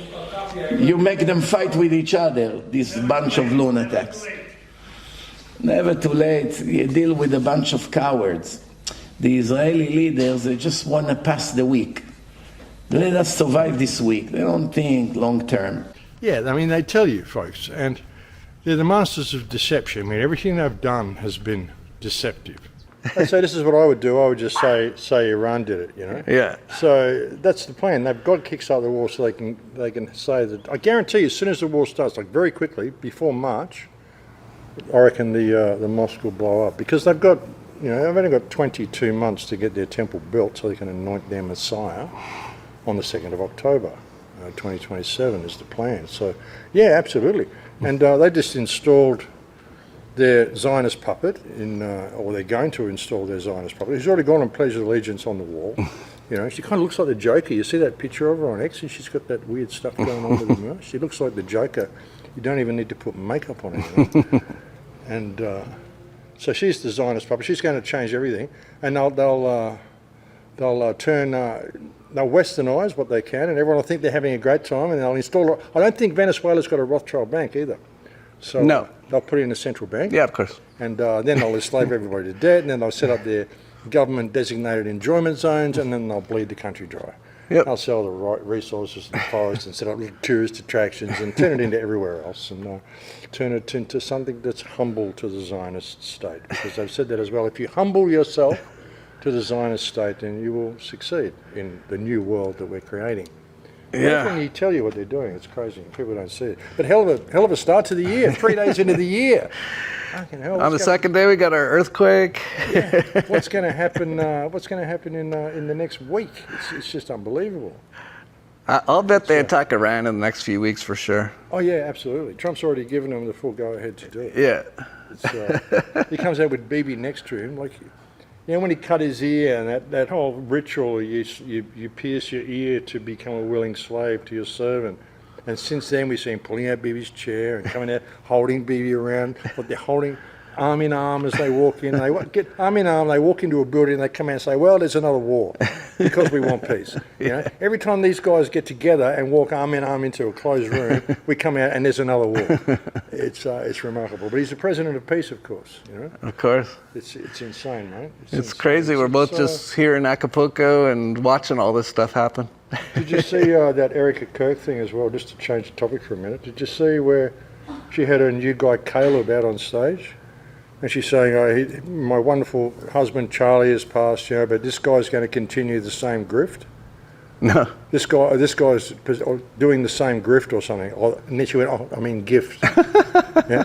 You make them fight with each other, this bunch of lunatics. Never too late. You deal with a bunch of cowards. The Israeli leaders, they just want to pass the week. Let us survive this week. They don't think long term. Yeah, I mean, they tell you, folks, and they're the masters of deception. I mean, everything they've done has been deceptive. They say, this is what I would do. I would just say Iran did it, Yeah. So that's the plan. They've got to kickstart the war so they can say that. I guarantee you, as soon as the war starts, like very quickly, before March, I reckon the mosque will blow up because they've got. They've only got 22 months to get their temple built so they can anoint their Messiah on the 2nd of October. 2027 is the plan. So, yeah, absolutely. And they just installed their Zionist puppet, or they're going to install their Zionist puppet. He's already gone and pledged allegiance on the wall. She kind of looks like the Joker. You see that picture of her on X, and she's got that weird stuff going on with her mouth. She looks like the Joker. You don't even need to put makeup on her. And... so she's the Zionist puppet. She's going to change everything, and they'll westernise what they can, and everyone will think they're having a great time, and they'll install. I don't think Venezuela's got a Rothschild bank either, so no. They'll put it in a central bank. Yeah, of course. And then they'll enslave everybody to debt, and then they'll set up their government-designated enjoyment zones, and then they'll bleed the country dry. Yep. They'll sell the right resources to the forest and set up little tourist attractions and turn it into everywhere else and turn it into something that's humble to the Zionist state. Because they've said that as well. If you humble yourself to the Zionist state, then you will succeed in the new world that we're creating. Yeah. When you tell you what they're doing, it's crazy. People don't see it. But hell of a start to the year. 3 days into the year. Hell, on the second day, we got our earthquake. Yeah. What's going to happen? What's going to happen in the next week? It's just unbelievable. I'll bet they attack Iran in the next few weeks for sure. Oh yeah, absolutely. Trump's already given them the full go-ahead to do it. Yeah. He comes out with Bibi next to him, like when he cut his ear and that whole ritual, you pierce your ear to become a willing slave to your servant. And since then, we've seen him pulling out Bibi's chair and coming out, holding Bibi around. But they're holding arm in arm as they walk in. They get arm in arm, they walk into a building, they come out and say, well, there's another war because we want peace. You know, every time these guys get together and walk arm in arm into a closed room, we come out and there's another war. It's remarkable. But he's the president of peace, of course. You know, of course. It's insane, mate. It's crazy. We're both just here in Acapulco and watching all this stuff happen. Did you see that Erica Kirk thing as well? Just to change the topic for a minute. Did you see where she had her new guy Caleb out on stage? And she's saying, my wonderful husband Charlie has passed, you know, but this guy's going to continue the same grift. No. This guy's doing the same grift or something. And then she went, I mean gift. Yeah?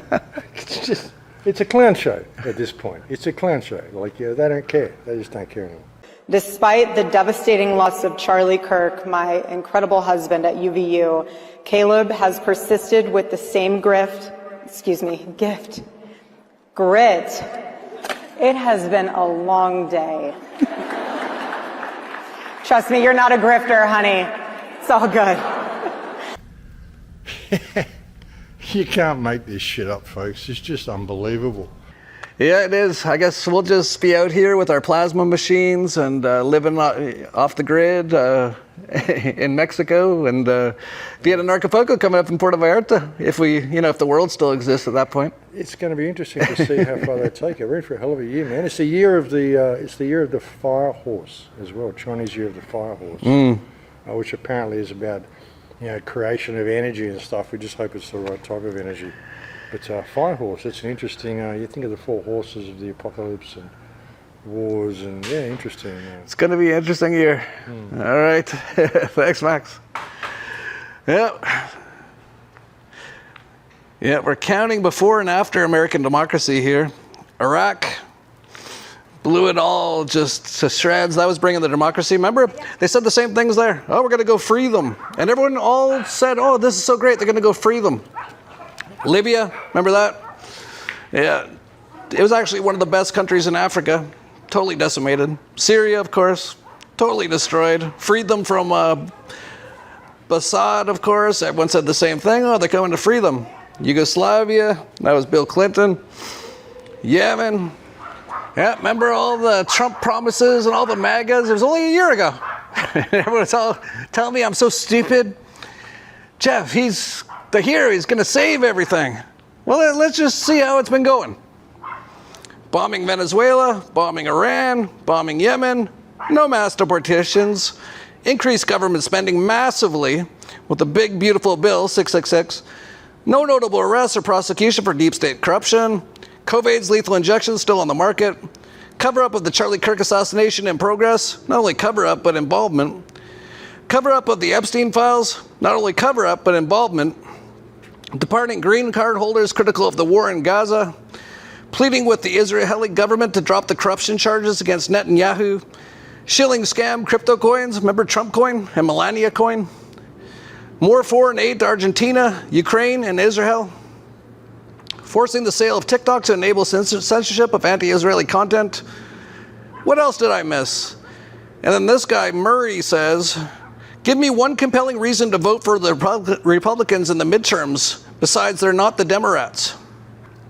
It's a clown show at this point. It's a clown show. Like, they don't care. They just don't care anymore. Despite the devastating loss of Charlie Kirk, my incredible husband at UVU, Caleb has persisted with the same gift. Grit. It has been a long day. Trust me, you're not a grifter, honey. It's all good. You can't make this shit up, folks. It's just unbelievable. Yeah, it is. I guess we'll just be out here with our plasma machines and living off the grid in Mexico and be at an Acapulco coming up in Puerto Vallarta if the world still exists at that point. It's going to be interesting to see how far they take it. We're in for a hell of a year, man. It's the year of the fire horse as well. Chinese year of the fire horse, which apparently is about creation of energy and stuff. We just hope it's the right type of energy. But fire horse, it's an interesting, you think of the four horses of the apocalypse and wars and interesting. It's going to be an interesting year. All right. Thanks, Max. Yeah, we're counting before and after American democracy here. Iraq blew it all just to shreds. That was bringing the democracy. Remember, they said the same things there. Oh, we're going to go free them. And everyone all said, oh, this is so great. They're going to go free them. Libya, remember that? Yeah, it was actually one of the best countries in Africa, totally decimated. Syria, of course, totally destroyed. Freed them from Assad, of course. Everyone said the same thing. Oh, they're coming to free them. Yugoslavia, that was Bill Clinton. Yemen, yeah, remember all the Trump promises and all the MAGAs? It was only a year ago. Everyone's all telling me I'm so stupid. Jeff, he's the hero, he's going to save everything. Well, let's just see how it's been going. Bombing Venezuela, bombing Iran, bombing Yemen, no mass deportations, increased government spending massively with the big, beautiful bill, 666, no notable arrests or prosecution for deep state corruption, COVID's lethal injections still on the market, cover-up of the Charlie Kirk assassination in progress, not only cover-up, but involvement, cover-up of the Epstein files, not only cover-up, but involvement, departing green card holders critical of the war in Gaza, pleading with the Israeli government to drop the corruption charges against Netanyahu, shilling scam crypto coins, remember Trump coin and Melania coin, more foreign aid to Argentina, Ukraine, and Israel, forcing the sale of TikTok to enable censorship of anti-Israeli content. What else did I miss? And then this guy, Murray, says, give me one compelling reason to vote for the Republicans in the midterms, besides they're not the Democrats.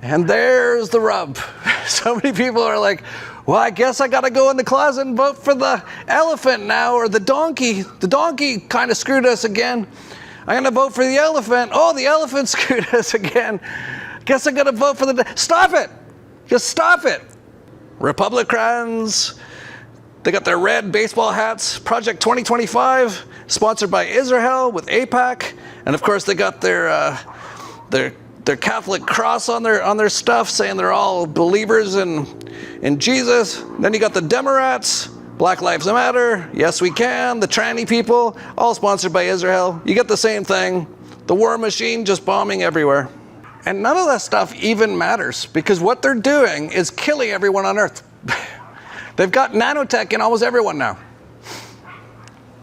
And there's the rub. So many people are like, well, I guess I got to go in the closet and vote for the elephant now, or the donkey. The donkey kind of screwed us again. I'm going to vote for the elephant. Oh, the elephant screwed us again. Guess I'm going to vote for the... Stop it. Just stop it. Republicans, they got their red baseball hats. Project 2025, sponsored by ISRAHELL with AIPAC. And of course, they got their Catholic cross on their stuff, saying they're all believers in Jesus. Then you got the Democrats, Black Lives Matter, Yes We Can, the tranny people, all sponsored by ISRAHELL. You get the same thing. The war machine just bombing everywhere. And none of that stuff even matters, because what they're doing is killing everyone on Earth. They've got nanotech in almost everyone now.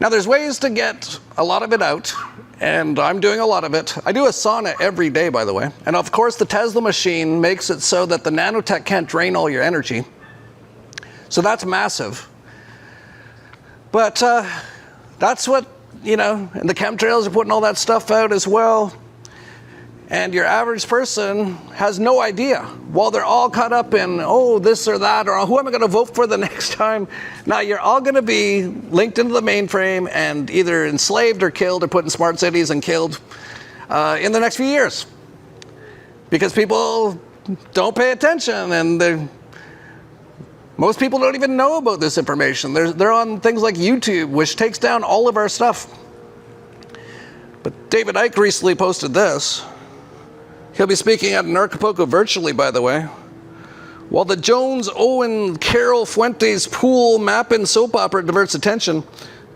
Now, there's ways to get a lot of it out, and I'm doing a lot of it. I do a sauna every day, by the way. And of course, the Tesla machine makes it so that the nanotech can't drain all your energy. So that's massive. But that's what, and the chemtrails are putting all that stuff out as well. And your average person has no idea. While they're all caught up in, oh, this or that, or who am I going to vote for the next time? Now you're all going to be linked into the mainframe and either enslaved or killed or put in smart cities and killed in the next few years. Because people don't pay attention, and most people don't even know about this information. They're on things like YouTube, which takes down all of our stuff. But David Icke recently posted this. He'll be speaking at Acapulco virtually, by the way. While the Jones, Owen, Carol Fuentes pool map-in soap opera diverts attention,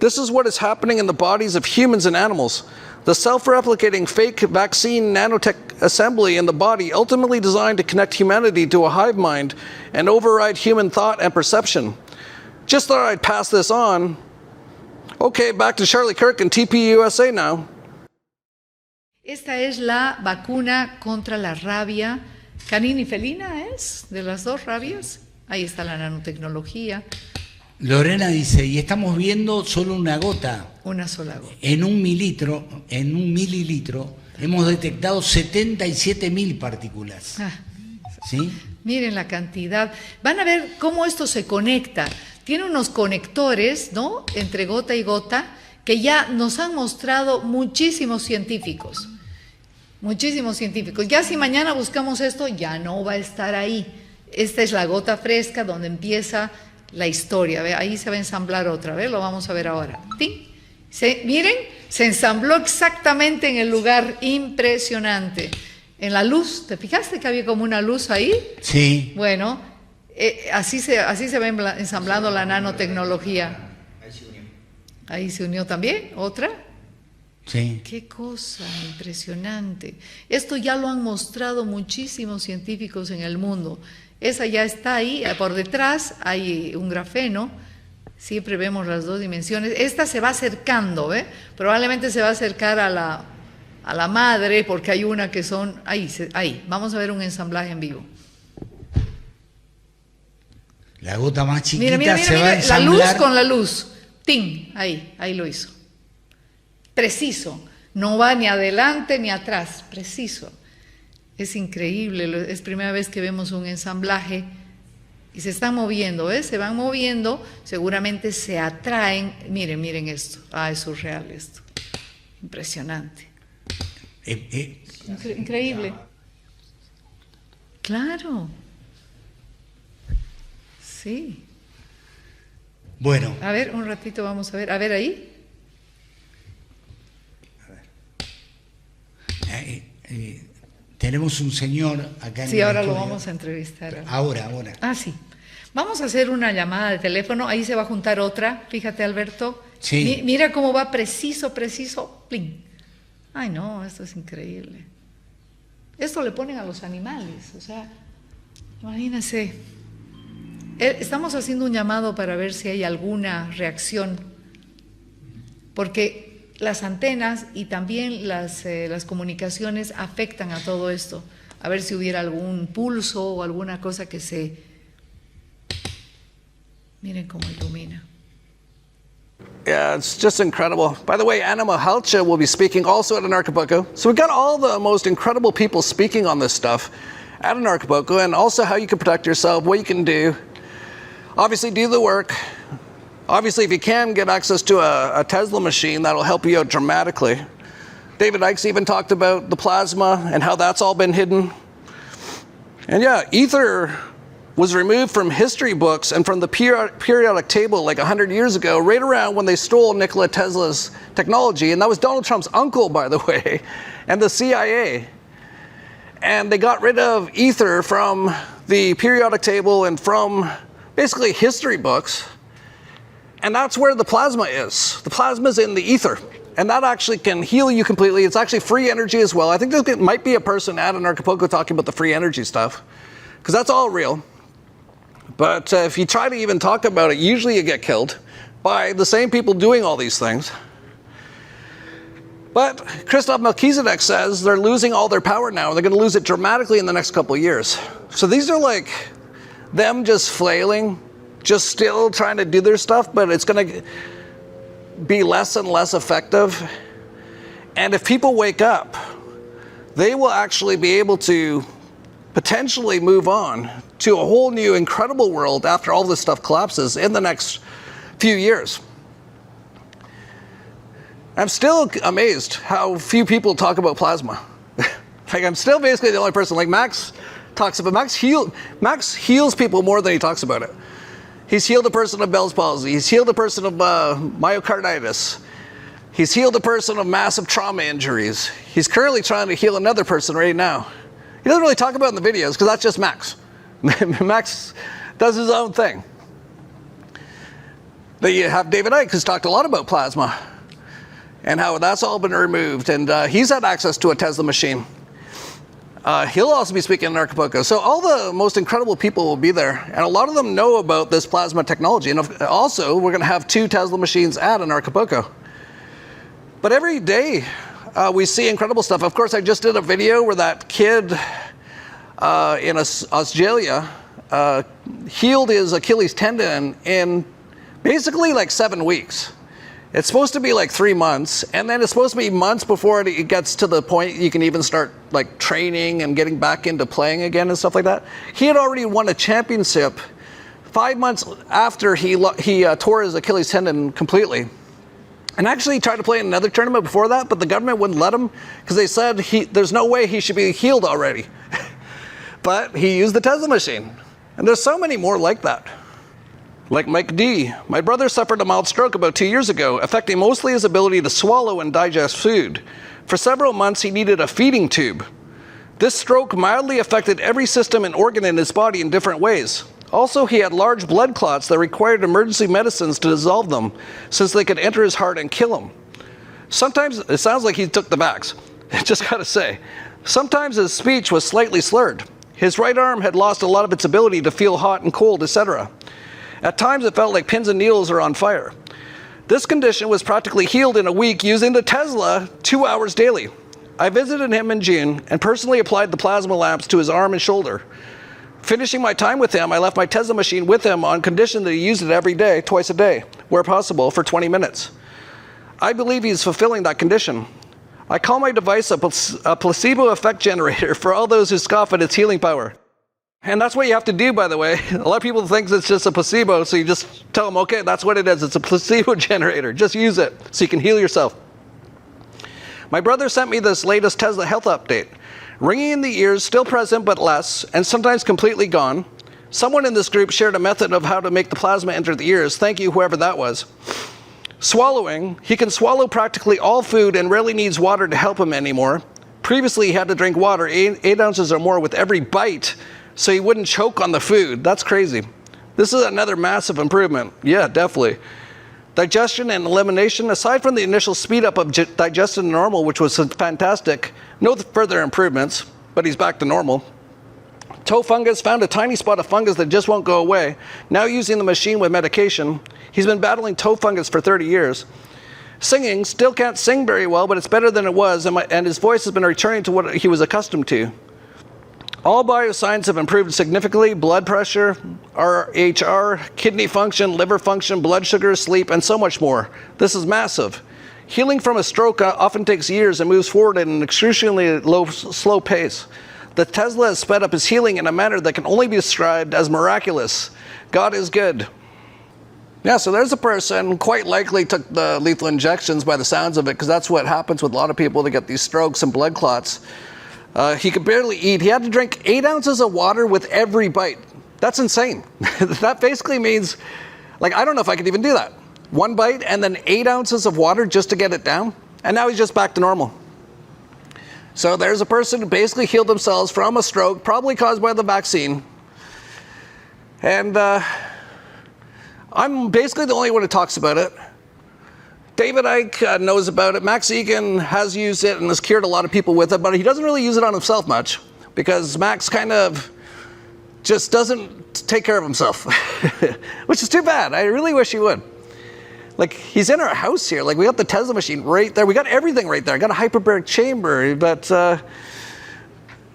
this is what is happening in the bodies of humans and animals. The self-replicating fake vaccine nanotech assembly in the body ultimately designed to connect humanity to a hive mind and override human thought and perception. Just thought I'd pass this on. Okay, back to Charlie Kirk and TPUSA now. Esta es la vacuna contra la rabia canina y felina, ¿es? De las dos rabias. Ahí está la nanotecnología. Lorena dice, y estamos viendo solo una gota. Una sola gota. En un mililitro hemos detectado 77.000 partículas. ¿Sí? Miren la cantidad. Van a ver cómo esto se conecta. Tiene unos conectores, ¿no? Entre gota y gota, que ya nos han mostrado muchísimos científicos. Muchísimos científicos. Ya si mañana buscamos esto, ya no va a estar ahí. Esta es la gota fresca donde empieza la historia. ¿Ve? Ahí se va a ensamblar otra vez, lo vamos a ver ahora. ¿Sí? Miren, se ensambló exactamente en el lugar, impresionante. En la luz, ¿te fijaste que había como una luz ahí? Sí. Bueno, así se va ensamblando la nanotecnología. Ahí se unió también, ¿otra? Sí. Qué cosa impresionante. Esto ya lo han mostrado muchísimos científicos en el mundo. Esa ya está ahí, por detrás hay un grafeno, siempre vemos las dos dimensiones. Esta se va acercando, ¿ve? Probablemente se va a acercar a la madre, porque hay una que son, ahí, vamos a ver un ensamblaje en vivo. La gota más chiquita mira, se va a ensamblar. La luz con la luz, ¡ting! Ahí lo hizo. Preciso, no va ni adelante ni atrás, preciso. Es increíble, es primera vez que vemos un ensamblaje y se están moviendo, ¿ves? Se van moviendo, seguramente se atraen. Miren esto, es surreal esto, impresionante. Increíble. Claro. Sí. Bueno. A ver, un ratito vamos a ver ahí. Tenemos un señor acá en Sí, ahora estudio. lo vamos a entrevistar. Ahora. Sí. Vamos a hacer una llamada de teléfono, ahí se va a juntar otra, fíjate Alberto. Sí. Mira cómo va preciso, pling. Ay no, esto es increíble. Esto le ponen a los animales, o sea, imagínense. Estamos haciendo un llamado para ver si hay alguna reacción, porque las antenas y también las comunicaciones afectan a todo esto. A ver si hubiera algún pulso o alguna cosa que se... Miren cómo ilumina. Yeah, it's just incredible. By the way, Anna Mahalcha will be speaking also at Acapulco. So we've got all the most incredible people speaking on this stuff at Acapulco, and also how you can protect yourself, what you can do. Obviously, do the work. Obviously, if you can get access to a Tesla machine, that'll help you out dramatically. David Icke's even talked about the plasma and how that's all been hidden. And yeah, ether was removed from history books and from the periodic table like 100 years ago, right around when they stole Nikola Tesla's technology. And that was Donald Trump's uncle, by the way, and the CIA. And they got rid of ether from the periodic table and from basically history books. And that's where the plasma is. The plasma is in the ether. And that actually can heal you completely. It's actually free energy as well. I think there might be a person at Acapulco talking about the free energy stuff, because that's all real. But if you try to even talk about it, usually you get killed by the same people doing all these things. But Christoph Melchizedek says they're losing all their power now. They're going to lose it dramatically in the next couple of years. So these are like them just flailing, just still trying to do their stuff, but it's going to be less and less effective. And if people wake up, they will actually be able to potentially move on to a whole new incredible world after all this stuff collapses in the next few years. I'm still amazed how few people talk about plasma. Like, I'm still basically the only person. Like, Max talks about, Max heals people more than he talks about it. He's healed a person of Bell's palsy. He's healed a person of myocarditis. He's healed a person of massive trauma injuries. He's currently trying to heal another person right now. He doesn't really talk about it in the videos because that's just Max. Max does his own thing. Then you have David Icke, who's talked a lot about plasma and how that's all been removed. And he's had access to a Tesla machine. He'll also be speaking in Acapulco. So all the most incredible people will be there. And a lot of them know about this plasma technology. And also, we're going to have 2 Tesla machines at in Acapulco. But every day, we see incredible stuff. Of course, I just did a video where that kid in Australia healed his Achilles tendon in basically like 7 weeks. It's supposed to be like 3 months, and then it's supposed to be months before it gets to the point you can even start like training and getting back into playing again and stuff like that. He had already won a championship 5 months after he tore his Achilles tendon completely. And actually tried to play in another tournament before that, but the government wouldn't let him because they said there's no way he should be healed already. But he used the Tesla machine. And there's so many more like that. Like Mike D. My brother suffered a mild stroke about 2 years ago, affecting mostly his ability to swallow and digest food. For several months, he needed a feeding tube. This stroke mildly affected every system and organ in his body in different ways. Also, he had large blood clots that required emergency medicines to dissolve them, since they could enter his heart and kill him. Sometimes, it sounds like he took the vax. Just gotta say. Sometimes his speech was slightly slurred. His right arm had lost a lot of its ability to feel hot and cold, etc. At times, it felt like pins and needles are on fire. This condition was practically healed in a week using the Tesla 2 hours daily. I visited him in June and personally applied the plasma lamps to his arm and shoulder. Finishing my time with him, I left my Tesla machine with him on condition that he used it every day, twice a day, where possible, for 20 minutes. I believe he's fulfilling that condition. I call my device a placebo effect generator for all those who scoff at its healing power. And that's what you have to do, by the way. A lot of people think it's just a placebo, so you just tell them, okay, that's what it is. It's a placebo generator. Just use it so you can heal yourself. My brother sent me this latest Tesla health update. Ringing in the ears, still present but less, and sometimes completely gone. Someone in this group shared a method of how to make the plasma enter the ears. Thank you, whoever that was. Swallowing. He can swallow practically all food and rarely needs water to help him anymore. Previously, he had to drink water 8 ounces or more with every bite so he wouldn't choke on the food. That's crazy. This is another massive improvement. Yeah, definitely. Digestion and elimination, aside from the initial speed up of digestion to normal, which was fantastic, no further improvements, but he's back to normal. Toe fungus, found a tiny spot of fungus that just won't go away. Now using the machine with medication. He's been battling toe fungus for 30 years. Singing, still can't sing very well, but it's better than it was, and his voice has been returning to what he was accustomed to. All biosigns have improved significantly: blood pressure, RHR, kidney function, liver function, blood sugar, sleep, and so much more. This is massive. Healing from a stroke often takes years and moves forward at an excruciatingly slow pace. The Tesla has sped up his healing in a manner that can only be described as miraculous. God is good. Yeah, so there's a person quite likely took the lethal injections by the sounds of it, because that's what happens with a lot of people that get these strokes and blood clots. He could barely eat. He had to drink 8 ounces of water with every bite. That's insane. That basically means, like, I don't know if I could even do that. 1 bite and then 8 ounces of water just to get it down. And now he's just back to normal. So there's a person who basically healed themselves from a stroke, probably caused by the vaccine. And I'm basically the only one who talks about it. David Icke knows about it. Max Egan has used it and has cured a lot of people with it, but he doesn't really use it on himself much, because Max kind of just doesn't take care of himself, which is too bad. I really wish he would. Like, he's in our house here. Like, we got the Tesla machine right there. We got everything right there. I got a hyperbaric chamber, but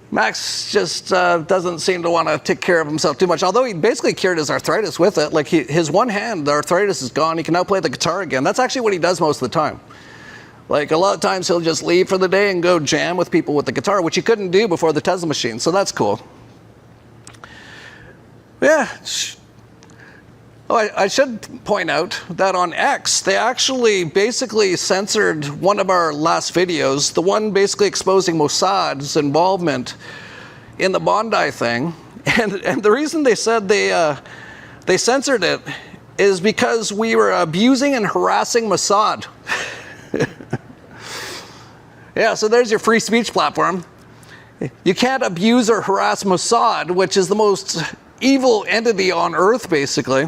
Max just doesn't seem to want to take care of himself too much, although he basically cured his arthritis with it. Like, his one hand, the arthritis is gone. He can now play the guitar again. That's actually what he does most of the time. Like a lot of times he'll just leave for the day and go jam with people with the guitar, which he couldn't do before the Tesla machine. So that's cool. Yeah. Oh, I should point out that on X, they actually basically censored one of our last videos, the one basically exposing Mossad's involvement in the Bondi thing. And the reason they said they censored it is because we were abusing and harassing Mossad. Yeah, so there's your free speech platform. You can't abuse or harass Mossad, which is the most evil entity on earth, basically.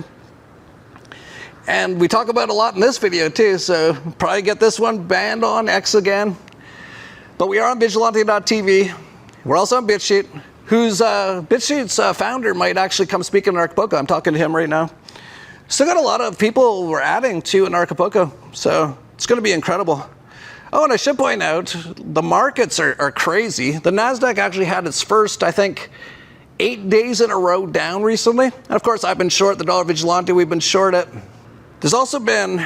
And we talk about it a lot in this video too, so probably get this one banned on X again. But we are on Vigilante.tv. We're also on BitChute, whose BitChute's founder might actually come speak in Acapulco. I'm talking to him right now. Still got a lot of people we're adding to in Acapulco, so it's going to be incredible. Oh, and I should point out, the markets are crazy. The NASDAQ actually had its first, I think, 8 days in a row down recently. And of course, I've been short the dollar Vigilante. We've been short it. There's also been,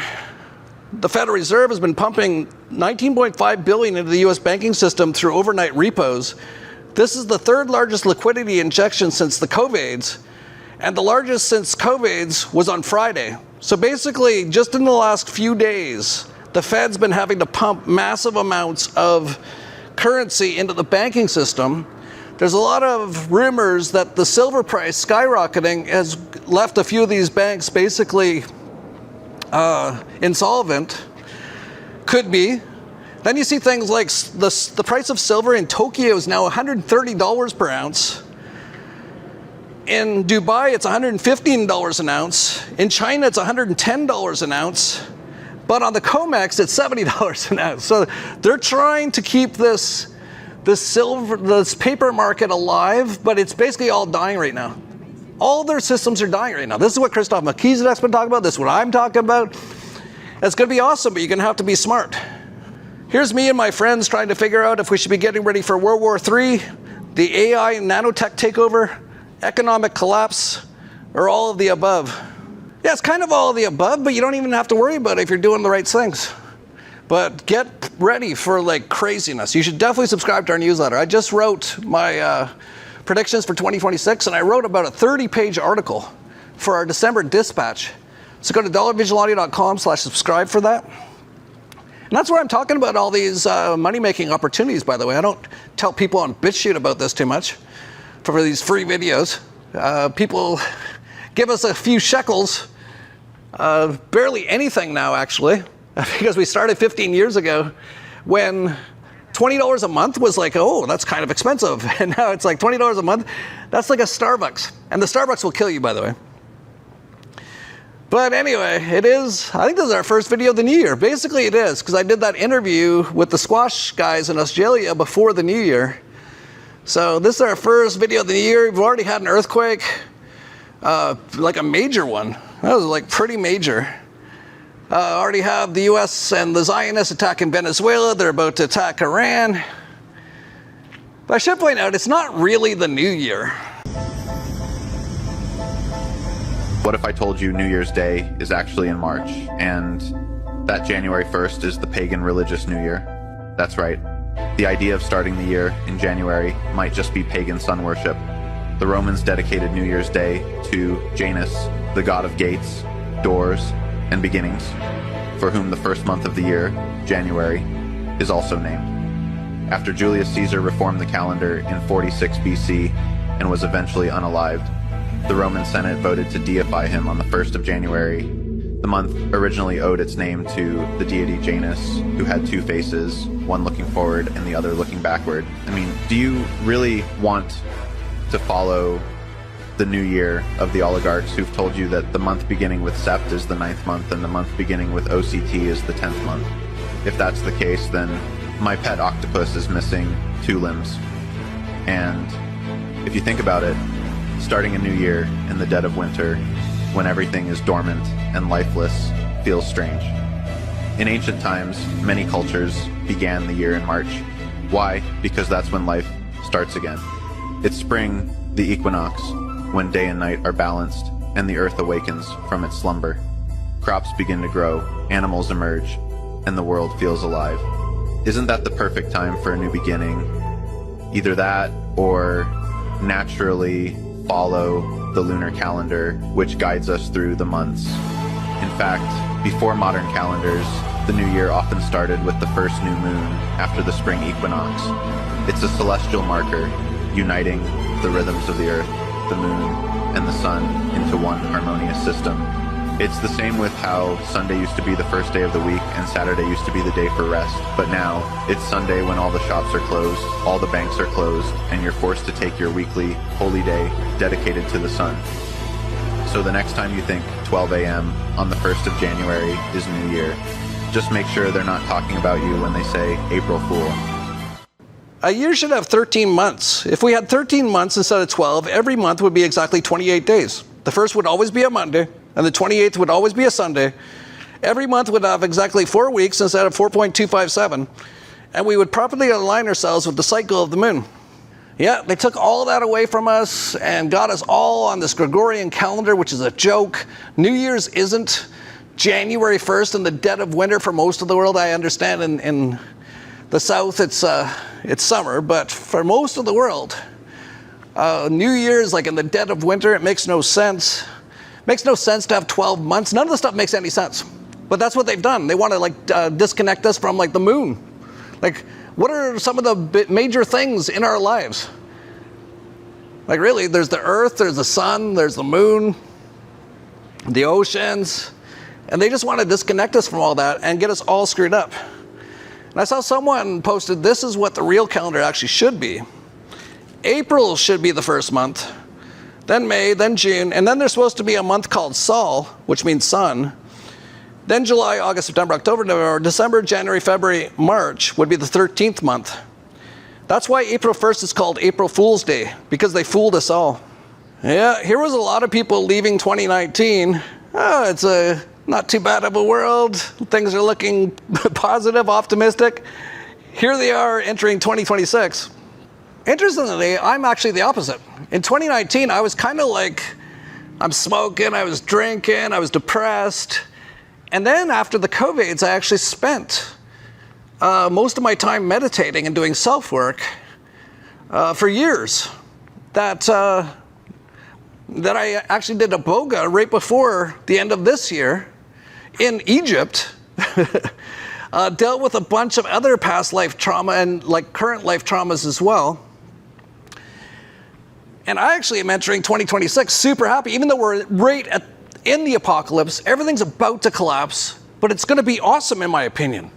the Federal Reserve has been pumping $19.5 billion into the U.S. banking system through overnight repos. This is the third largest liquidity injection since the COVIDs, and the largest since COVIDs was on Friday. So basically, just in the last few days, the Fed's been having to pump massive amounts of currency into the banking system. There's a lot of rumors that the silver price skyrocketing has left a few of these banks basically insolvent. Could be. Then you see things like the price of silver in Tokyo is now $130 per ounce. In Dubai, it's $115 an ounce. In China, it's $110 an ounce. But on the COMEX, it's $70 an ounce. So they're trying to keep this paper market alive, but it's basically all dying right now. All their systems are dying right now. This is what Christoph Melchizedek's been talking about. This is what I'm talking about. It's going to be awesome, but you're going to have to be smart. Here's me and my friends trying to figure out if we should be getting ready for World War III, the AI nanotech takeover, economic collapse, or all of the above. Yeah, it's kind of all of the above, but you don't even have to worry about it if you're doing the right things. But get ready for like craziness. You should definitely subscribe to our newsletter. I just wrote my predictions for 2026, and I wrote about a 30-page article for our December dispatch. So go to dollarvigilante.com/subscribe for that. And that's where I'm talking about all these money-making opportunities, by the way. I don't tell people on BitChute about this too much for these free videos. People give us a few shekels, barely anything now, actually, because we started 15 years ago when $20 a month was like, oh, that's kind of expensive. And now it's like $20 a month. That's like a Starbucks. And the Starbucks will kill you, by the way. But anyway, it is, I think this is our first video of the new year. Basically it is, because I did that interview with the squash guys in Australia before the new year. So this is our first video of the year. We've already had an earthquake, like a major one. That was like pretty major. Already have the U.S. and the Zionists attacking Venezuela. They're about to attack Iran. But I should point out, it's not really the new year. What if I told you New Year's Day is actually in March, and that January 1st is the pagan religious New Year? That's right. The idea of starting the year in January might just be pagan sun worship. The Romans dedicated New Year's Day to Janus, the god of gates, doors, and beginnings, for whom the first month of the year, January, is also named. After Julius Caesar reformed the calendar in 46 BC and was eventually unalived, the Roman Senate voted to deify him on the 1st of January. The month originally owed its name to the deity Janus, who had two faces, one looking forward and the other looking backward. I mean, do you really want to follow the new year of the oligarchs who've told you that the month beginning with Sept is the 9th month and the month beginning with OCT is the 10th month? If that's the case, then my pet octopus is missing 2 limbs. And if you think about it, starting a new year in the dead of winter, when everything is dormant and lifeless, feels strange. In ancient times, many cultures began the year in March. Why? Because that's when life starts again. It's spring, the equinox, when day and night are balanced and the earth awakens from its slumber. Crops begin to grow, animals emerge, and the world feels alive. Isn't that the perfect time for a new beginning? Either that or naturally follow the lunar calendar, which guides us through the months. In fact, before modern calendars, the new year often started with the first new moon after the spring equinox. It's a celestial marker uniting the rhythms of the earth, the moon, and the sun into one harmonious system. It's the same with how Sunday used to be the first day of the week and Saturday used to be the day for rest. But now, it's Sunday when all the shops are closed, all the banks are closed, and you're forced to take your weekly holy day dedicated to the sun. So the next time you think 12 a.m. on the 1st of January is New Year, just make sure they're not talking about you when they say April Fool. A year should have 13 months. If we had 13 months instead of 12, every month would be exactly 28 days. The first would always be a Monday, and the 28th would always be a Sunday. Every month would have exactly 4 weeks instead of 4.257, and we would properly align ourselves with the cycle of the moon. Yeah, they took all that away from us and got us all on this Gregorian calendar, which is a joke. New Year's isn't January 1st in the dead of winter for most of the world. I understand in the South it's summer, but for most of the world, New Year's like in the dead of winter. It makes no sense. It makes no sense to have 12 months. None of the stuff makes any sense. But that's what they've done. They want to disconnect us from the moon. What are some of the major things in our lives? Really, there's the earth, there's the sun, there's the moon, the oceans, and they just want to disconnect us from all that and get us all screwed up. And I saw someone posted, this is what the real calendar actually should be. April should be the first month, then May, then June, and then there's supposed to be a month called Sol, which means sun. Then July, August, September, October, November, December, January, February, March would be the 13th month. That's why April 1st is called April Fool's Day, because they fooled us all. Yeah, here was a lot of people leaving 2019. It's not too bad of a world. Things are looking positive, optimistic. Here they are entering 2026. Interestingly, I'm actually the opposite. In 2019, I was kind of I'm smoking, I was drinking, I was depressed. And then after the COVIDs, I actually spent most of my time meditating and doing self-work for years. That I actually did a boga right before the end of this year in Egypt. Dealt with a bunch of other past life trauma and current life traumas as well. And I actually am entering 2026 super happy, even though we're right in the apocalypse. Everything's about to collapse, but it's going to be awesome in my opinion.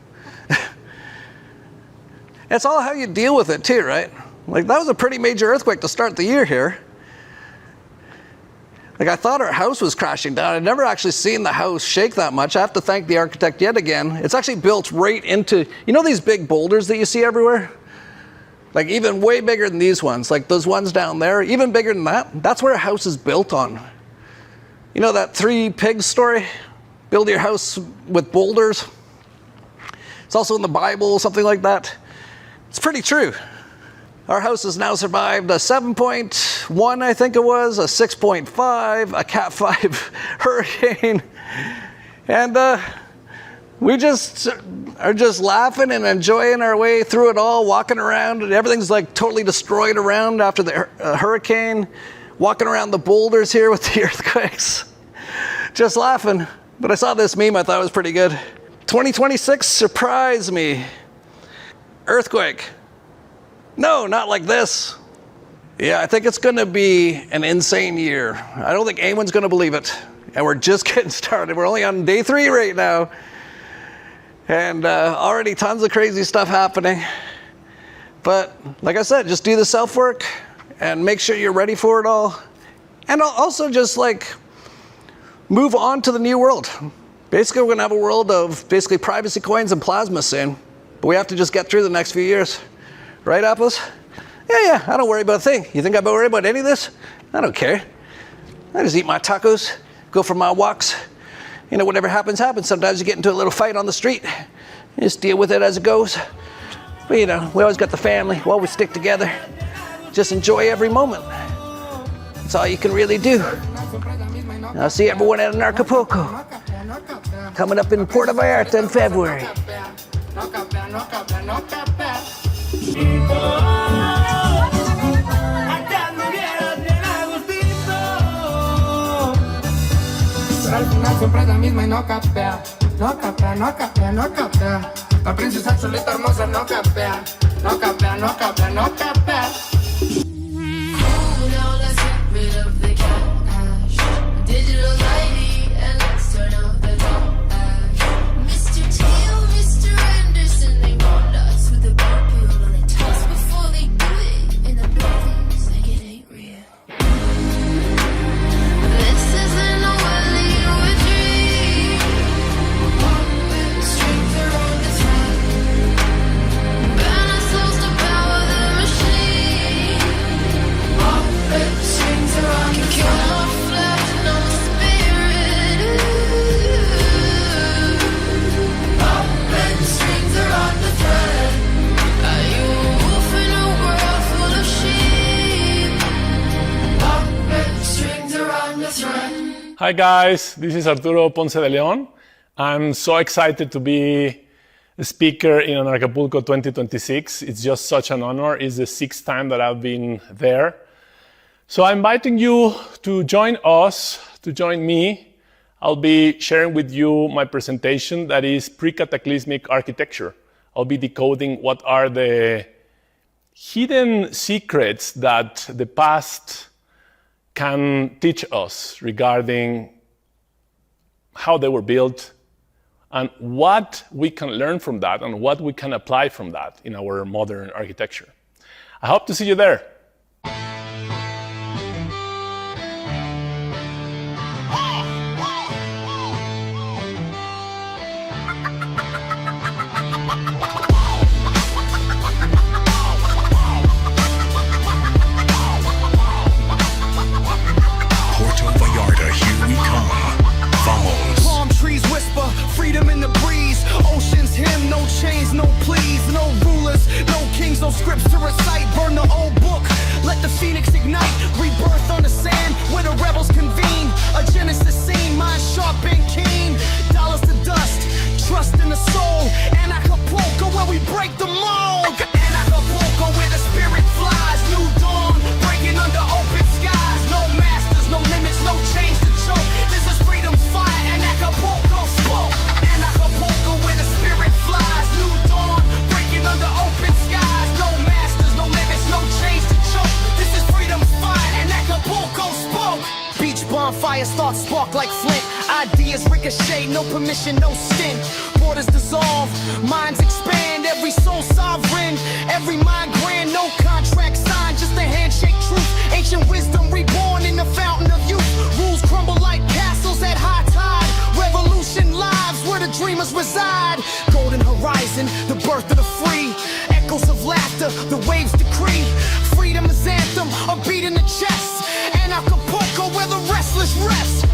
It's all how you deal with it too, right? That was a pretty major earthquake to start the year here. I thought our house was crashing down. I'd never actually seen the house shake that much. I have to thank the architect yet again. It's actually built right into, these big boulders that you see everywhere? Even way bigger than these ones. Those ones down there, even bigger than that. That's where a house is built on. You know that 3 pigs story? Build your house with boulders. It's also in the Bible, something like that. It's pretty true. Our house has now survived a 7.1, I think it was, a 6.5, a Cat 5 hurricane. And we just are just laughing and enjoying our way through it all, walking around. And everything's totally destroyed around after the hurricane. Walking around the boulders here with the earthquakes. Just laughing. But I saw this meme I thought was pretty good. 2026 surprised me. Earthquake. No, not like this. Yeah, I think it's going to be an insane year. I don't think anyone's going to believe it. And we're just getting started. We're only on day 3 right now. And already tons of crazy stuff happening. But like I said, just do the self-work and make sure you're ready for it all. And also just move on to the new world. Basically, we're going to have a world of basically privacy coins and plasma soon. But we have to just get through the next few years. Right, Apples? Yeah, I don't worry about a thing. You think I worry about any of this? I don't care. I just eat my tacos, go for my walks. Whatever happens, happens. Sometimes you get into a little fight on the street. You just deal with it as it goes. But we always got the family. We always stick together. Just enjoy every moment. That's all you can really do. I'll see everyone at Acapulco. Coming up in Puerto Vallarta in February. no capea, no capea, no capea. Hasta me vieras bien agustito. Pero al final siempre es la misma y no capea. No capea, no capea, no capea. La princesa chulita hermosa no capea. No capea, no capea, no capea. Now let's get rid of the cash. Digital ID and let's turn out the trash. Mr. Teal, Mr. Anderson, they want us with the blue pill on the toss before they do it in the movies like it ain't real. This isn't a welly or a dream. Puppet strings are on the thread. Burn ourselves to power the machine. Puppet strings are on the thread. Kill my flesh, no spirit. Puppet strings are on the thread. Are you a wolf in a world full of sheep? Puppet strings are on the thread. Hi guys, this is Arturo Ponce de Leon. I'm so excited to be a speaker in Anarchapulco 2026. It's just such an honor. It's the 6th time that I've been there. So I'm inviting you to join us, to join me. I'll be sharing with you my presentation that is pre-cataclysmic architecture. I'll be decoding what are the hidden secrets that the past can teach us regarding how they were built and what we can learn from that and what we can apply from that in our modern architecture. I hope to see you there. Puerto Vallarta, here we come. Vamos. Palm trees whisper, freedom in the breeze. Ocean's hymn, no chains, no pleas, no rulers, no kings, no scripts to recite. Burn the old book, let the phoenix ignite. Rebirth on the sand, where the rebels convene. A Genesis scene, mind sharp and keen. Dollars to dust, trust in the soul. And Acapulco, where we break the mold. And Acapulco, where the spirit flies. New dawn, breaking under open skies. No masters, no limits, no chains to choke. This is freedom's fire, and Acapulco spoke. And Acapulco, where the spirit flies. New dawn, breaking under open skies. No masters, no limits, no chains to choke. This is freedom's fire, and Acapulco spoke. Beach bonfires start spark like flint. Ideas ricochet, no permission, no stint. Borders dissolve, minds expand. Every soul sovereign, every mind grand. No contract signed, just a handshake truth. Ancient wisdom reborn in the fountain of youth. Rules crumble like castles at high tide. Revolution lives where the dreamers reside. Golden horizon, the birth of the free. Echoes of laughter, the waves decree. Freedom is anthem, a beat in the chest. And Acapulco where the restless rest.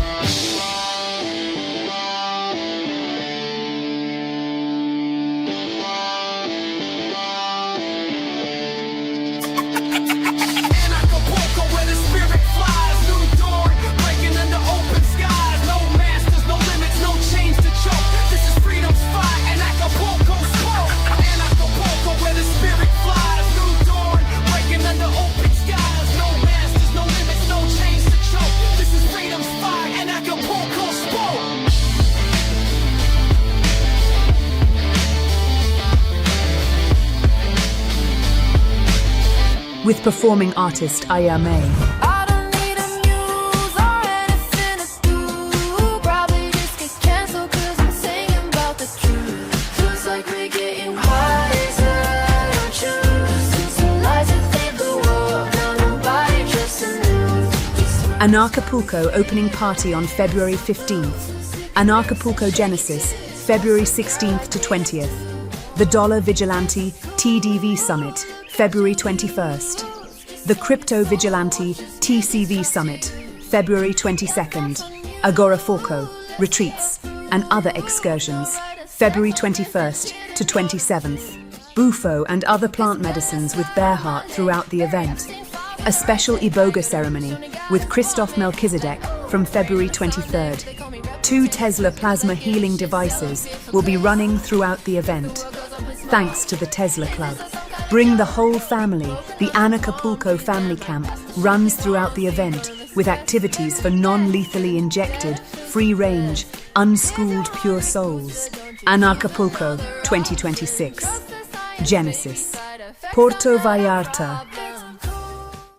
And Acapulco where the spirit flies. New dawn, breaking under open skies. No masters, no limits, no chains to choke. This is freedom's fight, and Acapulco spoke. And Acapulco where the spirit flies. New dawn, breaking under open skies. No masters, no limits, no chains to choke. This is freedom's fight, and Acapulco spoke. With performing artist Ayame. I don't need a muse or anything to do. Probably just get canceled 'cause I'm singing about the truth. Feels like we're getting wiser, don't you? Since the lies that they blew up, now nobody trusts the news. Anarchapulco opening party on February 15th. Anarchapulco Genesis, February 16th to 20th. The Dollar Vigilante TDV Summit, February 21st. The Crypto Vigilante TCV Summit, February 22nd. Agorapulco, retreats, and other excursions, February 21st to 27th. Bufo and other plant medicines with Bearheart throughout the event. A special Iboga ceremony with Christoph Melchizedek from February 23rd. 2 Tesla plasma healing devices will be running throughout the event. thanks to the Tesla Club. Bring the whole family. The Anacapulco Family Camp runs throughout the event with activities for non-lethally injected, free-range, unschooled pure souls. Anacapulco 2026. Genesis. Puerto Vallarta,